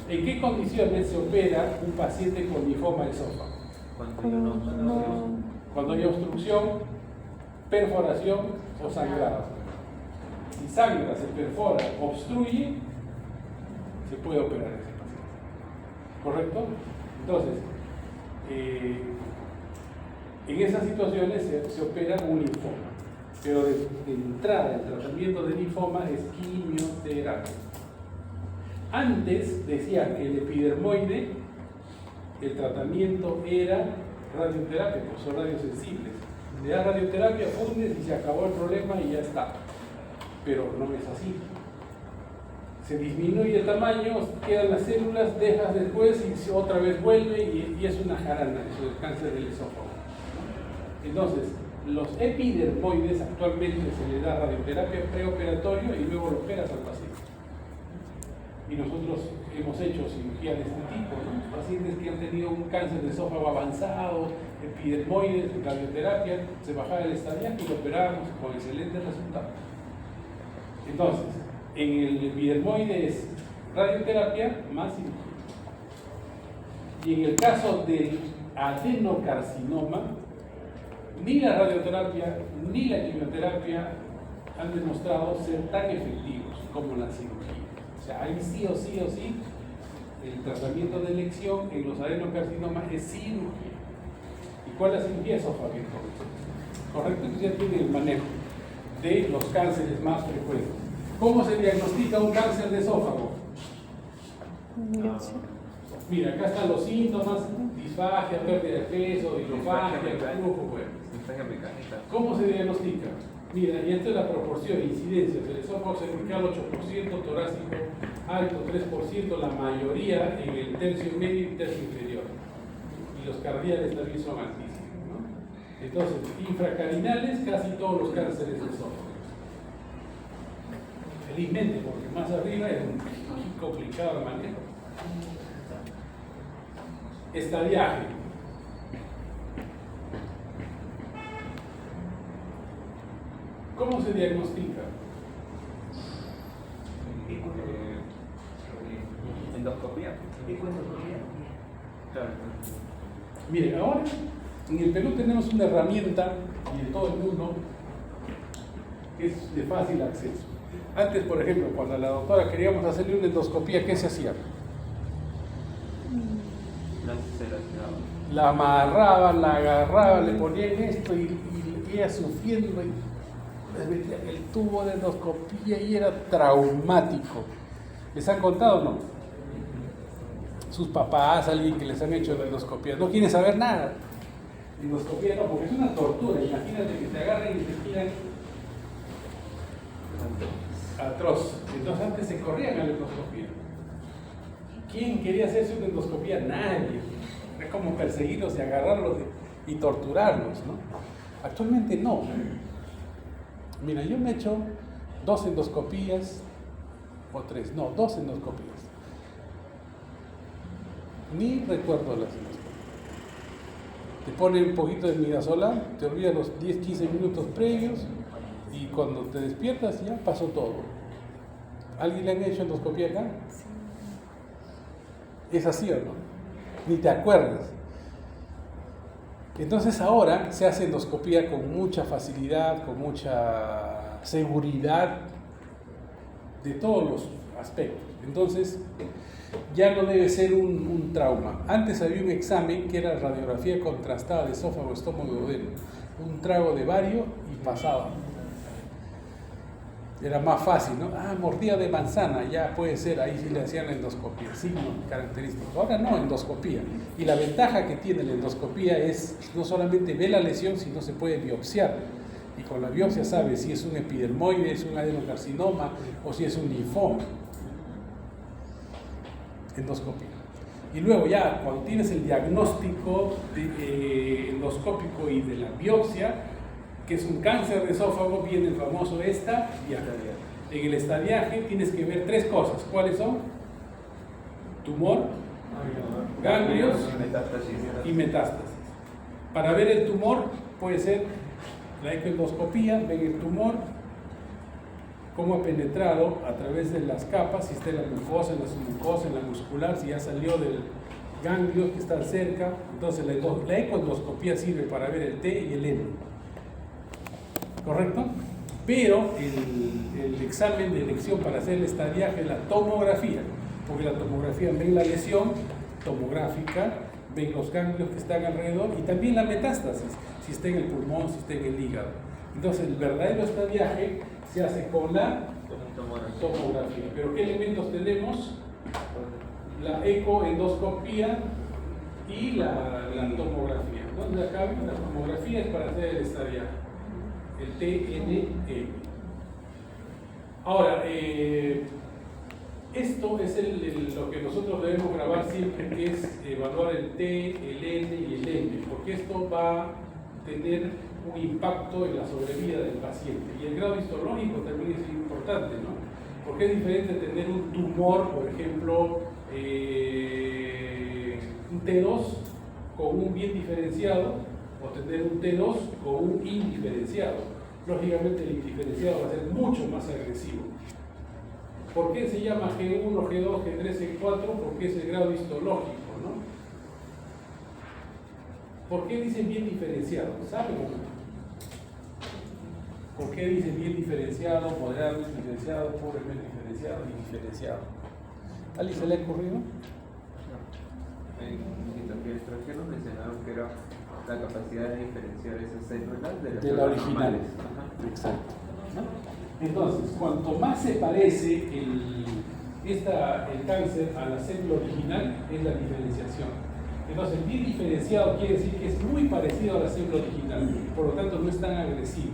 ¿En qué condiciones se opera un paciente con linfoma de esófago? Cuando hay obstrucción, perforación o sangrado. Si sangra, se perfora, obstruye, se puede operar ese paciente. ¿Correcto? Entonces, en esas situaciones se opera un linfoma. Pero de entrada, el tratamiento de linfoma es quimioterapia. Antes decía que el epidermoide, el tratamiento era radioterapia, pues son radiosensibles. Le da radioterapia, fundes y se acabó el problema y ya está. Pero no es así. Se disminuye el tamaño, quedan las células, dejas después y otra vez vuelve y es una jarana, eso es cáncer del esófago. Entonces, los epidermoides actualmente se les da radioterapia preoperatorio y luego lo operas al paciente. Y nosotros hemos hecho cirugía de este tipo, ¿no? Pacientes que han tenido un cáncer de esófago avanzado, epidermoides, radioterapia, se bajaba el estadiaje y lo operábamos con excelentes resultados. Entonces, en el epidermoide es radioterapia más cirugía. Y en el caso del adenocarcinoma, ni la radioterapia ni la quimioterapia han demostrado ser tan efectivos como la cirugía. O sea, ahí sí o sí, el tratamiento de elección en los adenocarcinomas es cirugía. ¿Y cuál es la cirugía? Esofaguectomía. ¿Correcto? Entonces ya tiene el manejo de los cánceres más frecuentes. ¿Cómo se diagnostica un cáncer de esófago? Mira, acá están los síntomas: disfagia, pérdida de peso, hidrofagia, reflujo, bueno. ¿Cómo se diagnostica? Mira, y esta es la proporción, incidencia del esófago cervical 8%, torácico alto 3%, la mayoría en el tercio medio y tercio inferior. y los cardiales también son altísimos, ¿no? Entonces, infracarinales, casi todos los cánceres de esófago. Felizmente, porque más arriba es muy complicado el manejo. Estadiaje. ¿Cómo se diagnostica? Endoscopía. Claro. Miren, ahora en el Perú tenemos una herramienta, y en todo el mundo, que es de fácil acceso. Antes, por ejemplo, cuando a la doctora queríamos hacerle una endoscopía, ¿qué se hacía? La amarraban, la agarraban, le ponían esto y ella sufriendo y les metían el tubo de endoscopía y era traumático. ¿Les han contado o no? Sus papás, alguien que les han hecho la endoscopía, no quieren saber nada. Endoscopía no, porque es una tortura. Imagínate que te agarren y te tiran atroz. Entonces antes se corrían a la endoscopía. ¿Quién quería hacerse una endoscopía? Nadie. Es como perseguirlos y agarrarlos y torturarlos, ¿no? Actualmente no. Mira, yo me he hecho 2 endoscopías o 3, no, 2 endoscopías. Ni recuerdo las endoscopías. Te ponen un poquito de midazolam, te olvidas los 10-15 minutos previos y cuando te despiertas ya pasó todo. ¿Alguien le han hecho endoscopía acá? Es así o no, ni te acuerdas. Entonces ahora se hace endoscopía con mucha facilidad, con mucha seguridad de todos los aspectos. Entonces ya no debe ser un trauma. Antes había un examen que era radiografía contrastada de esófago, estómago y duodeno. Un trago de bario y pasaba. Era más fácil, ¿no? Ah, mordida de manzana, ya puede ser, ahí sí le hacían la endoscopía, signo característico. Ahora no, endoscopía. Y la ventaja que tiene la endoscopía es no solamente ve la lesión, sino se puede biopsiar. Y con la biopsia sabe si es un epidermoide, es un adenocarcinoma o si es un linfoma. Endoscopía. Y luego ya, cuando tienes el diagnóstico endoscópico y de la biopsia, que es un cáncer de esófago, viene el famoso estadiaje. En el estadiaje tienes que ver 3 cosas. ¿Cuáles son? Tumor, ganglios y metástasis. Para ver el tumor puede ser la ecoendoscopía, ven el tumor, cómo ha penetrado a través de las capas, si está en la mucosa, en la submucosa, en la muscular, si ya salió del ganglio que está cerca. Entonces la ecoendoscopía sirve para ver el T y el N. ¿Correcto? Pero el examen de elección para hacer el estadiaje es la tomografía, porque la tomografía ven la lesión tomográfica, ven los ganglios que están alrededor y también la metástasis, si está en el pulmón, si está en el hígado. Entonces el verdadero estadiaje se hace con la tomografía. ¿Pero qué elementos tenemos? La ecoendoscopía y la tomografía. ¿Dónde acá? La tomografía es para hacer el estadiaje. El TNM. Ahora, esto es lo que nosotros debemos grabar siempre, que es evaluar el T, el N y el M, porque esto va a tener un impacto en la sobrevida del paciente. Y el grado histológico también es importante, ¿no? Porque es diferente tener un tumor, por ejemplo, un T2 con un bien diferenciado, o tener un T2 con un indiferenciado. Lógicamente el indiferenciado va a ser mucho más agresivo. ¿Por qué se llama G1, G2, G3, G4? Porque es el grado histológico, ¿no? ¿Por qué dicen bien diferenciado? ¿Saben o no? ¿Por qué dicen bien diferenciado, moderado, diferenciado, pobremente diferenciado y diferenciado? ¿A alguien se le ha ocurrido? En mitología extranjera mencionaron que era la capacidad de diferenciar esas células de la original. Exacto. ¿No? Entonces, cuanto más se parece el cáncer a la célula original, es la diferenciación. Entonces, el bien diferenciado quiere decir que es muy parecido a la célula original, por lo tanto no es tan agresivo.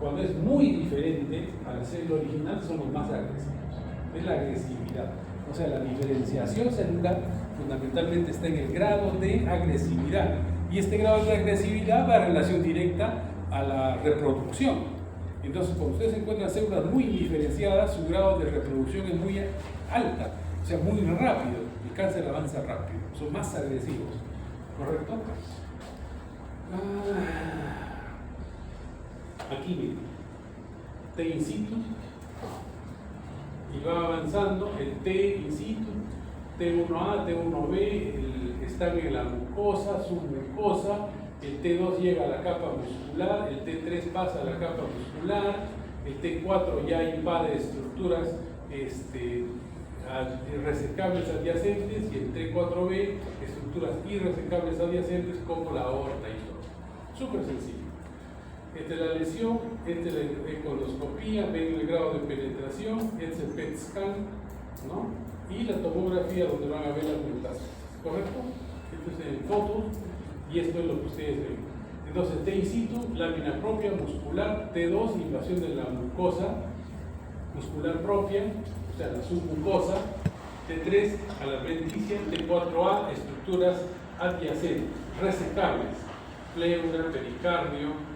Cuando es muy diferente a la célula original, son los más agresivos. Es la agresividad. O sea, la diferenciación celular fundamentalmente está en el grado de agresividad. Y este grado de agresividad va en relación directa a la reproducción. Entonces, cuando ustedes encuentran células muy diferenciadas, su grado de reproducción es muy alta, o sea, muy rápido. El cáncer avanza rápido, son más agresivos. ¿Correcto? Aquí miren, T in situ, y va avanzando el T in situ, T1A, T1B, están en la mucosa, submucosa, el T2 llega a la capa muscular, el T3 pasa a la capa muscular, el T4 ya invade estructuras irresecables adyacentes, y el T4B estructuras irresecables adyacentes como la aorta y todo. Súper sencillo. Esta es la lesión, esta es la ecoloscopía, ven el grado de penetración, este es el PET scan, ¿no? Y la tomografía donde van a ver las metástasis, ¿correcto? Esto es en fotos y esto es lo que ustedes ven. Entonces, T in situ, lámina propia muscular, T2, invasión de la mucosa muscular propia, o sea, la submucosa, T3, a la adventicia, T4A, estructuras adyacentes, resecables, pleura, pericardio,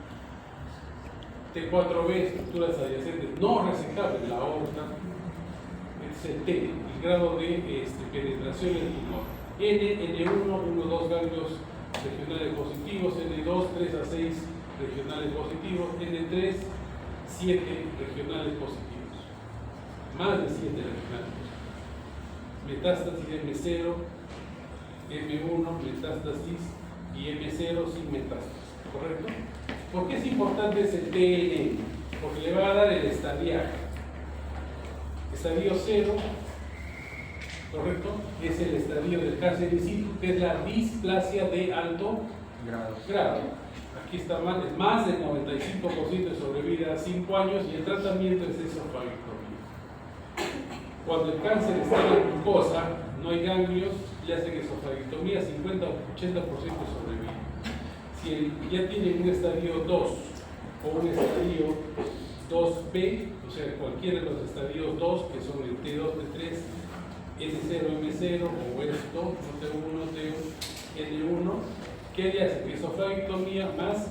T4B, estructuras adyacentes no resecables, la aorta, T, el grado de penetración en el tumor, N1, 1, 2 ganglios regionales positivos, N2, 3 a 6 regionales positivos, N3, 7 regionales positivos, más de 7 regionales positivos, metástasis M0, M1, metástasis y M0 sin metástasis, ¿correcto? ¿Por qué es importante ese TN? Porque le va a dar el estadiaje. Estadio 0, ¿correcto? Es el estadio del cáncer in situ, que es la displasia de alto grado. Aquí está más del 95% de sobrevida a 5 años y el tratamiento es esofagectomía. Cuando el cáncer está en la mucosa, no hay ganglios, le hacen esofagectomía, 50 o 80% de sobrevida. Si ya tienen un estadio 2 o un estadio 2B, o sea, cualquiera de los estadios 2, que son el T2, T3, N0, M0 o esto, T1, N1, ¿qué le hacen? Esofagectomía más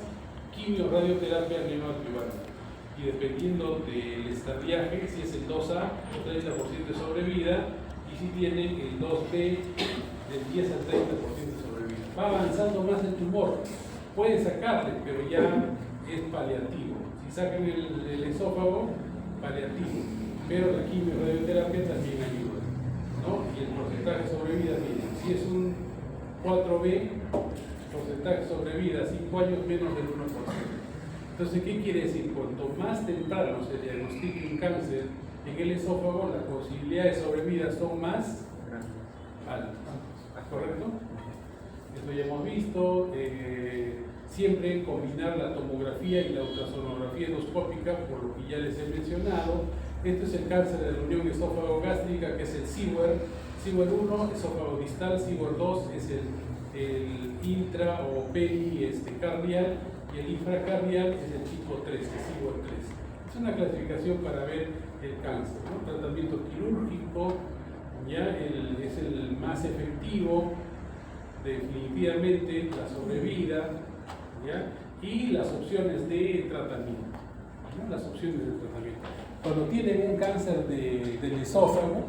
quimio-radioterapia neoadjuvante. Y dependiendo del estadiaje, si es el 2A, 30% de sobrevida, y si tienen el 2B, del 10 al 30% de sobrevida. Va avanzando más el tumor. Pueden sacarle, pero ya es paliativo. Si sacan el esófago, paliativo. Pero la quimio-radioterapia también ayuda, ¿no? Y el porcentaje de sobrevida, miren, si es un 4B, porcentaje de sobrevida, 5 años menos del 1%. Entonces, ¿qué quiere decir? Cuanto más temprano se diagnostique un cáncer en el esófago, las posibilidades de sobrevida son más altas. ¿Correcto? Esto ya hemos visto. Siempre combinar la tomografía y la ultrasonografía endoscópica, por lo que ya les he mencionado. Este es el cáncer de la unión esófago-gástrica, que es el SIWER. SIWER 1, esófago distal, SIWER 2 es el intra o pericardial, y el infracardial es el tipo 3, que es SIWER 3. Es una clasificación para ver el cáncer, ¿no? Tratamiento quirúrgico, ya es el más efectivo, definitivamente la sobrevida, ¿ya? Y las opciones de tratamiento, ¿no? Las opciones de tratamiento. Cuando tienen un cáncer del esófago,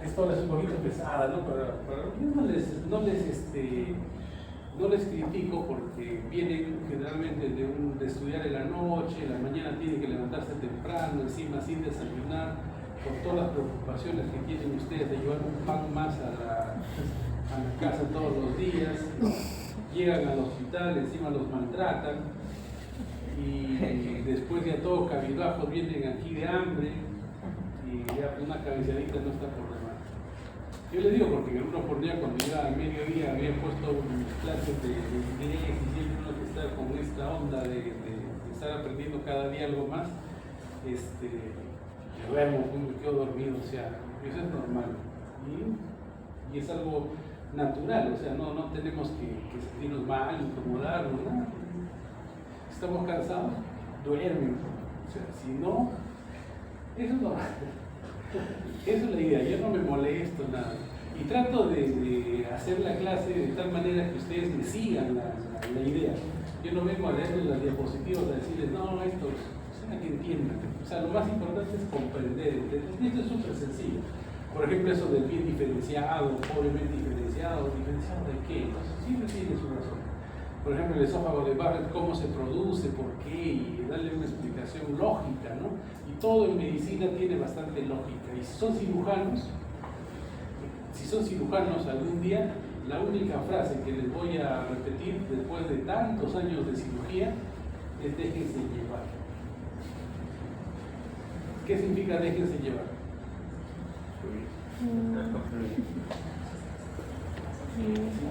esto es un poquito pesada, ¿no? Pero yo no les critico, porque vienen generalmente de estudiar en la noche, en la mañana tienen que levantarse temprano, encima sin desayunar, con todas las preocupaciones que tienen ustedes de llevar un pan más a la casa todos los días, llegan al hospital, encima los maltratan, y después ya todos cabizbajos vienen aquí de hambre, y ya una cabeceadita no está por demás. Yo les digo porque en una oportunidad, cuando llegaba al mediodía, había puesto clases de inglés y siempre uno que está con esta onda de estar aprendiendo cada día algo más, me duermo, me quedo dormido, o sea, eso es normal. Y es algo natural, o sea, no tenemos que sentirnos mal, incomodarnos, ¿no? Estamos cansados, duermen. O sea, si no, eso es normal. Esa es la idea, yo no me molesto nada. Y trato de hacer la clase de tal manera que ustedes me sigan la idea. Yo no vengo a leerles las diapositivas a decirles, no, esto es que entiendan. O sea, lo más importante es comprender. Esto es súper sencillo. Por ejemplo, eso del bien diferenciado, pobremente diferenciado, ¿diferenciado de qué? Entonces, siempre tiene su razón. Por ejemplo, el esófago de Barrett, cómo se produce, por qué, y darle una explicación lógica, ¿no? Y todo en medicina tiene bastante lógica. Y si son cirujanos algún día, la única frase que les voy a repetir después de tantos años de cirugía es déjense llevar. ¿Qué significa déjense llevar? Si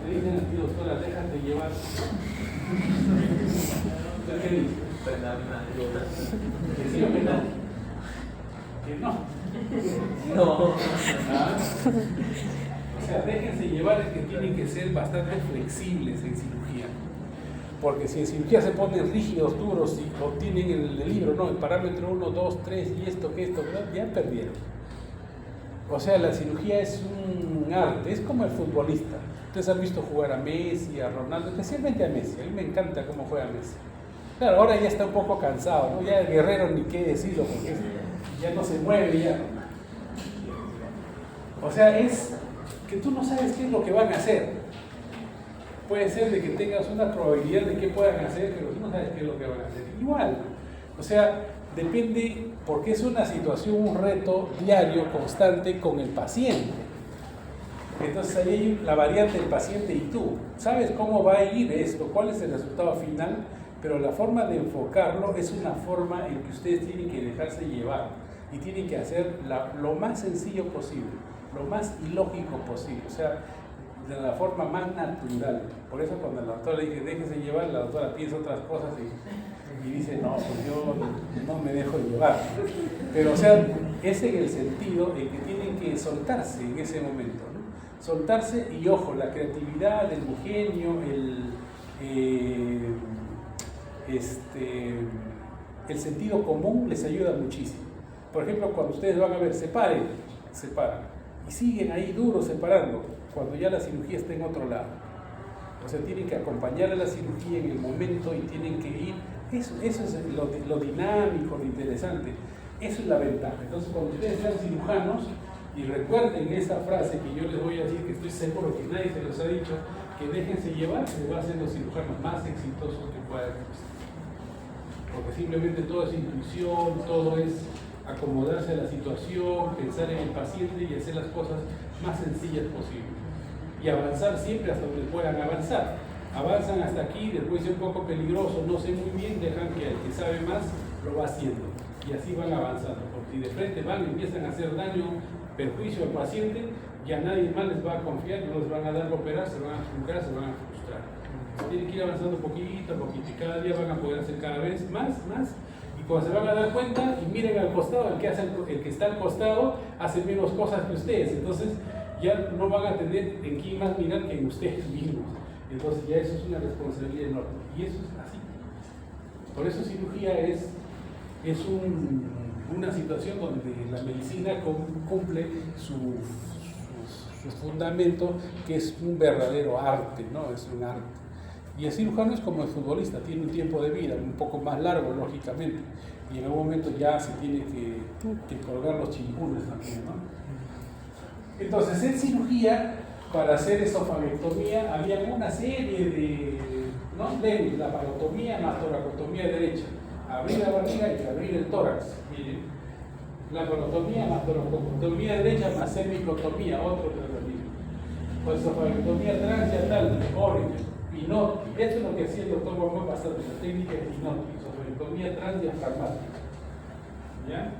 te dicen a ti, doctora, déjate llevar, ¿qué dices? ¿Que sí o que no? Que no. No. ¿Ah? O sea, déjense llevar, es que tienen que ser bastante flexibles en cirugía. Porque si en cirugía se ponen rígidos, duros y obtienen el libro, no, el parámetro 1, 2, 3 y esto, ya perdieron. O sea, la cirugía es un arte, es como el futbolista. Ustedes han visto jugar a Messi, a Ronaldo, especialmente a Messi. A mí me encanta cómo juega Messi. Claro, ahora ya está un poco cansado, ¿no? Ya el Guerrero ni qué decirlo, porque ya no se mueve ya. O sea, es que tú no sabes qué es lo que van a hacer. Puede ser de que tengas una probabilidad de qué puedan hacer, pero tú no sabes qué es lo que van a hacer. Igual, o sea, depende, porque es una situación, un reto diario, constante con el paciente. Entonces ahí hay la variante del paciente y tú. Sabes cómo va a ir esto, cuál es el resultado final, pero la forma de enfocarlo es una forma en que ustedes tienen que dejarse llevar y tienen que hacer lo más sencillo posible, lo más ilógico posible, o sea, de la forma más natural. Por eso cuando la doctora le dice déjese llevar, la doctora piensa otras cosas y dice no, pues yo no me dejo llevar. Pero o sea, es en el sentido en que tienen que soltarse en ese momento, ¿no? Soltarse y ojo, la creatividad, el ingenio, el sentido común les ayuda muchísimo. Por ejemplo, cuando ustedes van a ver, se paran y siguen ahí duros separando cuando ya la cirugía está en otro lado. O sea, tienen que acompañar a la cirugía en el momento y tienen que ir. Eso es lo dinámico, lo interesante. Eso es la ventaja. Entonces, cuando ustedes sean cirujanos y recuerden esa frase que yo les voy a decir, que estoy seguro que nadie se los ha dicho, que déjense llevar, se va a ser los cirujanos más exitosos que puedan existir. Porque simplemente todo es intuición, todo es acomodarse a la situación, pensar en el paciente y hacer las cosas más sencillas posibles. Y avanzar siempre hasta donde puedan avanzar. Avanzan hasta aquí, después es un poco peligroso, no sé muy bien, dejan que el que sabe más lo va haciendo. Y así van avanzando. Porque si de frente empiezan a hacer daño, perjuicio al paciente, ya nadie más les va a confiar, no les van a dar a operar, se van a frustrar, se van a frustrar. Tienen que ir avanzando poquito a poquito y cada día van a poder hacer cada vez más. Y cuando se van a dar cuenta y miren al costado, el que está al costado hace menos cosas que ustedes. Entonces ya no van a tener en quién más mirar que en ustedes mismos. Entonces ya eso es una responsabilidad enorme. Y eso es así. Por eso cirugía es una situación donde la medicina cumple su fundamento, que es un verdadero arte, ¿no? Es un arte. Y el cirujano es como el futbolista, tiene un tiempo de vida un poco más largo, lógicamente, y en algún momento ya se tiene que colgar los chimpunes también, ¿no? Entonces, en cirugía, para hacer esofagectomía, había una serie de leyes, la laparotomía más toracotomía derecha, abrir la barriga y abrir el tórax, miren, laparotomía más toracotomía derecha más cervicotomía, otro tratamiento, o esofagectomía transyatal, Origen. Pinotti, esto es lo que hacía el doctor Guamán bastante, la técnica de Pinotti, esofagectomía transdiafragmática. ¿Ya?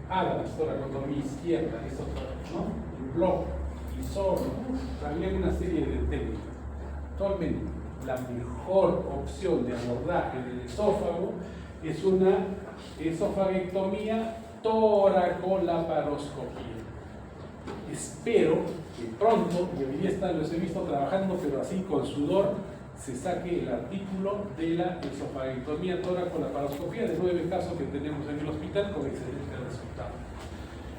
Adams, toracotomía izquierda, es otra, ¿no? Block, Isor, también una serie de técnicas. Actualmente, la mejor opción de abordaje del esófago es una esofagectomía toracolaparoscopía. Espero que pronto, y hoy día los he visto trabajando, pero así con sudor, se saque el artículo de la esofagectomía tóraco-laparoscopía de 9 casos que tenemos en el hospital con excelente resultado.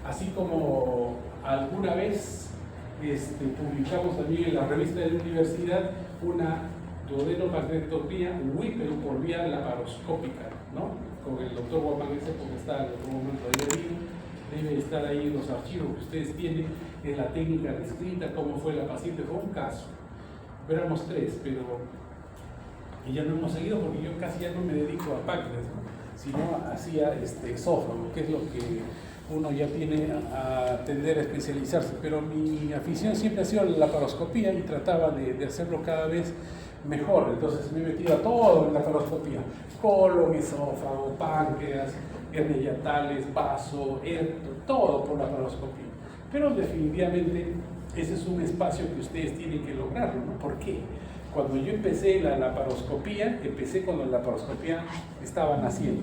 Así como alguna vez publicamos también en la revista de la universidad una duodenopatrectomía Whipple por vía laparoscópica, ¿no? Con el doctor Guamán, ese porque está el doctor Guamán todavía vivo, debe estar ahí en los archivos que ustedes tienen, en la técnica descrita, cómo fue la paciente, fue un caso. Éramos 3, pero y ya no hemos seguido porque yo casi ya no me dedico a páncreas, ¿no? Sino hacía esófago, que es lo que uno ya tiene a tender a especializarse. Pero mi afición siempre ha sido la laparoscopía y trataba de hacerlo cada vez mejor. Entonces me he metido a todo en la laparoscopía: colon, esófago, páncreas, hernias hiatales, vaso, todo por la laparoscopía. Pero definitivamente ese es un espacio que ustedes tienen que lograrlo, ¿no? ¿Por qué? Cuando yo empecé la laparoscopía, empecé cuando la laparoscopía estaba naciendo.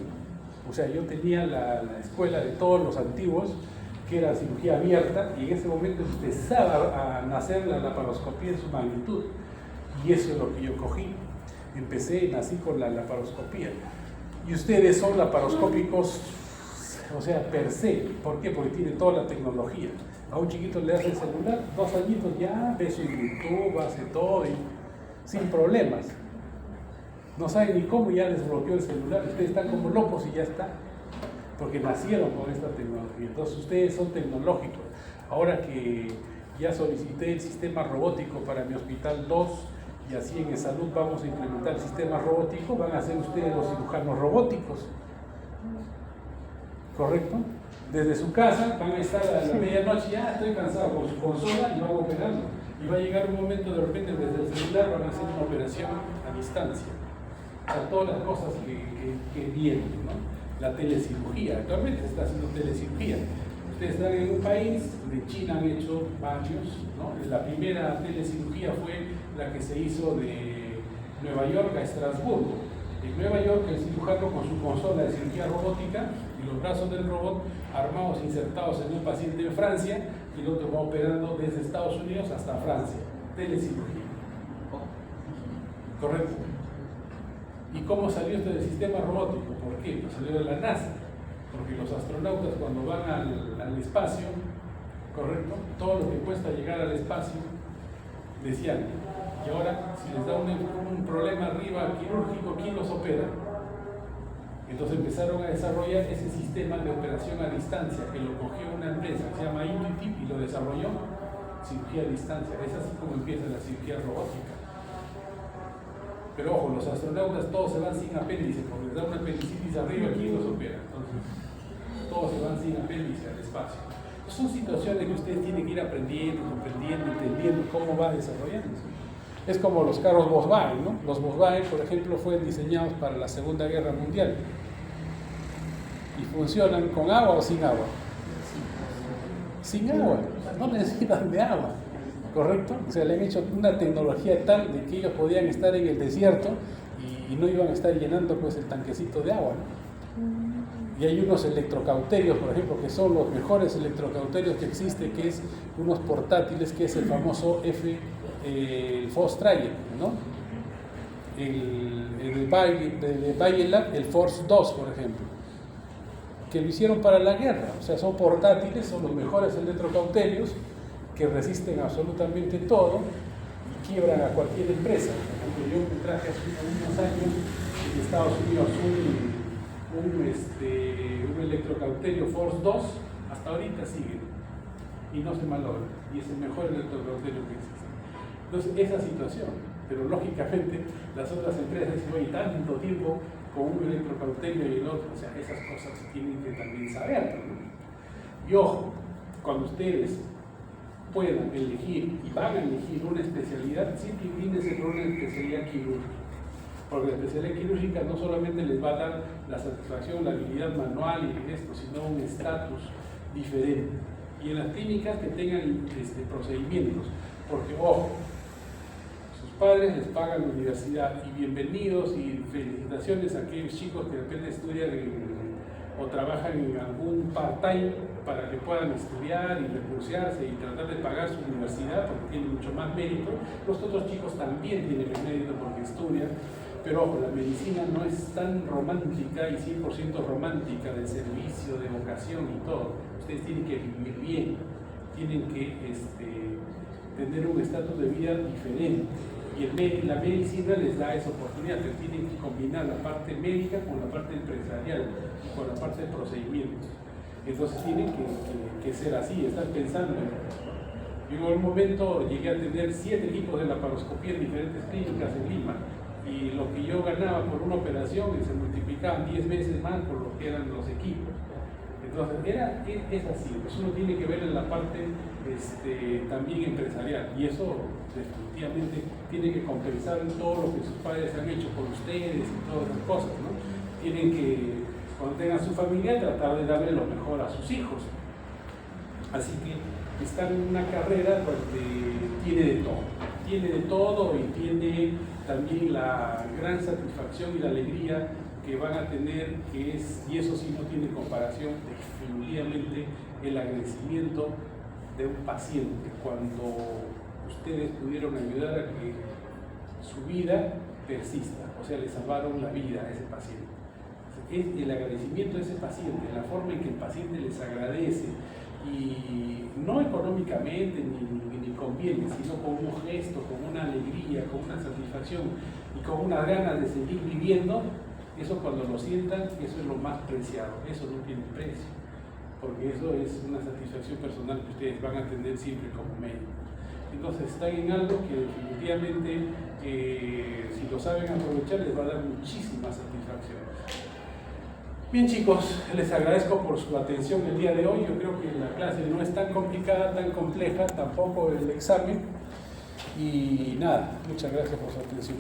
O sea, yo tenía la escuela de todos los antiguos, que era cirugía abierta, y en ese momento empezaba a nacer la laparoscopía en su magnitud. Y eso es lo que yo cogí. Nací con la laparoscopía. Y ustedes son laparoscópicos, o sea, per se. ¿Por qué? Porque tienen toda la tecnología. A un chiquito le hace el celular, 2 añitos ya, ve su YouTube, hace todo, y sin problemas. No saben ni cómo, ya les bloqueó el celular. Ustedes están como locos y ya está. Porque nacieron con esta tecnología. Entonces ustedes son tecnológicos. Ahora que ya solicité el sistema robótico para mi hospital 2, y así en salud vamos a implementar el sistema robótico, van a ser ustedes los cirujanos robóticos. ¿Correcto? Desde su casa van a estar a la medianoche, ya estoy cansado, con su consola y van operando. Y va a llegar un momento, de repente, desde el celular van a hacer una operación a distancia. O sea, todas las cosas que vienen, ¿no? La telecirugía, actualmente se está haciendo telecirugía. Ustedes están en un país, de China han hecho varios, ¿no? La primera telecirugía fue la que se hizo de Nueva York a Estrasburgo. En Nueva York, el cirujano con su consola de cirugía robótica y los brazos del robot armados, insertados en un paciente en Francia, y el otro va operando desde Estados Unidos hasta Francia. Telecirugía. ¿Correcto? ¿Y cómo salió esto del sistema robótico? ¿Por qué? Pues salió de la NASA. Porque los astronautas, cuando van al espacio, ¿correcto? Todo lo que cuesta llegar al espacio, decían, y ahora si les da un problema arriba quirúrgico, ¿quién los opera? Entonces empezaron a desarrollar ese sistema de operación a distancia, que lo cogió una empresa que se llama Intuitive y lo desarrolló, cirugía a distancia. Es así como empieza la cirugía robótica. Pero ojo, los astronautas todos se van sin apéndice, porque les da una apendicitis arriba, ¿quién los opera? Entonces, todos se van sin apéndice al espacio. Son situaciones que ustedes tienen que ir aprendiendo, comprendiendo, entendiendo cómo va desarrollándose. Es como los carros Volkswagen, ¿no? Los Volkswagen, por ejemplo, fueron diseñados para la Segunda Guerra Mundial. ¿Y funcionan con agua o sin agua? Sin agua, no necesitan de agua, ¿correcto? O sea, le han hecho una tecnología tal de que ellos podían estar en el desierto y no iban a estar llenando pues el tanquecito de agua, ¿no? Y hay unos electrocauterios, por ejemplo, que son los mejores electrocauterios que existe, que es unos portátiles, que es el famoso el Force Trayer, ¿no? El Bayer, el Force 2, por ejemplo, que lo hicieron para la guerra. O sea, son portátiles, son los mejores electrocauterios que resisten absolutamente todo y quiebran a cualquier empresa. Por ejemplo, yo me traje hace unos años en Estados Unidos un electrocauterio Force 2, hasta ahorita sigue y no se malogra, y es el mejor electrocauterio que existe. Entonces, esa situación, pero lógicamente las otras empresas dicen, oye, tanto tiempo con un electrocauterio y el otro, o sea, esas cosas se tienen que también saber, ¿no? Y ojo, cuando ustedes puedan elegir y van a elegir una especialidad, siempre inclínense por una especialidad quirúrgica, porque la especialidad quirúrgica no solamente les va a dar la satisfacción, la habilidad manual y esto, sino un estatus diferente. Y en las clínicas que tengan procedimientos, porque ojo, sus padres les pagan la universidad, y bienvenidos y felicitaciones a aquellos chicos que de repente estudian o trabajan en algún part-time para que puedan estudiar y recursearse y tratar de pagar su universidad porque tienen mucho más mérito. Los otros chicos también tienen el mérito porque estudian, pero ojo, la medicina no es tan romántica y 100% romántica del servicio, de vocación y todo. Ustedes tienen que vivir bien, tienen que tener un estatus de vida diferente. Y la medicina les da esa oportunidad, pero tienen que combinar la parte médica con la parte empresarial y con la parte de procedimientos. Entonces tienen que ser así, estar pensando. Yo en un momento llegué a tener 7 equipos de laparoscopía en diferentes clínicas en Lima, y lo que yo ganaba por una operación se multiplicaban 10 veces más por lo que eran los equipos. Entonces es así, pues uno tiene que ver en la parte también empresarial, y eso definitivamente tiene que compensar en todo lo que sus padres han hecho por ustedes y todas esas cosas, ¿no? Tienen que, cuando tengan su familia, tratar de darle lo mejor a sus hijos. Así que están en una carrera donde tiene de todo y tiene también la gran satisfacción y la alegría que van a tener, que es, y eso sí no tiene comparación, definitivamente el agradecimiento de un paciente cuando ustedes pudieron ayudar a que su vida persista, o sea, le salvaron la vida a ese paciente. Es el agradecimiento de ese paciente, la forma en que el paciente les agradece, y no económicamente ni con bienes, sino con un gesto, con una alegría, con una satisfacción y con unas ganas de seguir viviendo. Eso, cuando lo sientan, eso es lo más preciado, eso no tiene precio, porque eso es una satisfacción personal que ustedes van a tener siempre como médicos. Entonces están en algo que definitivamente, si lo saben aprovechar, les va a dar muchísima satisfacción. Bien, chicos, les agradezco por su atención el día de hoy. Yo creo que la clase no es tan complicada, tan compleja, tampoco el examen. Y nada, muchas gracias por su atención.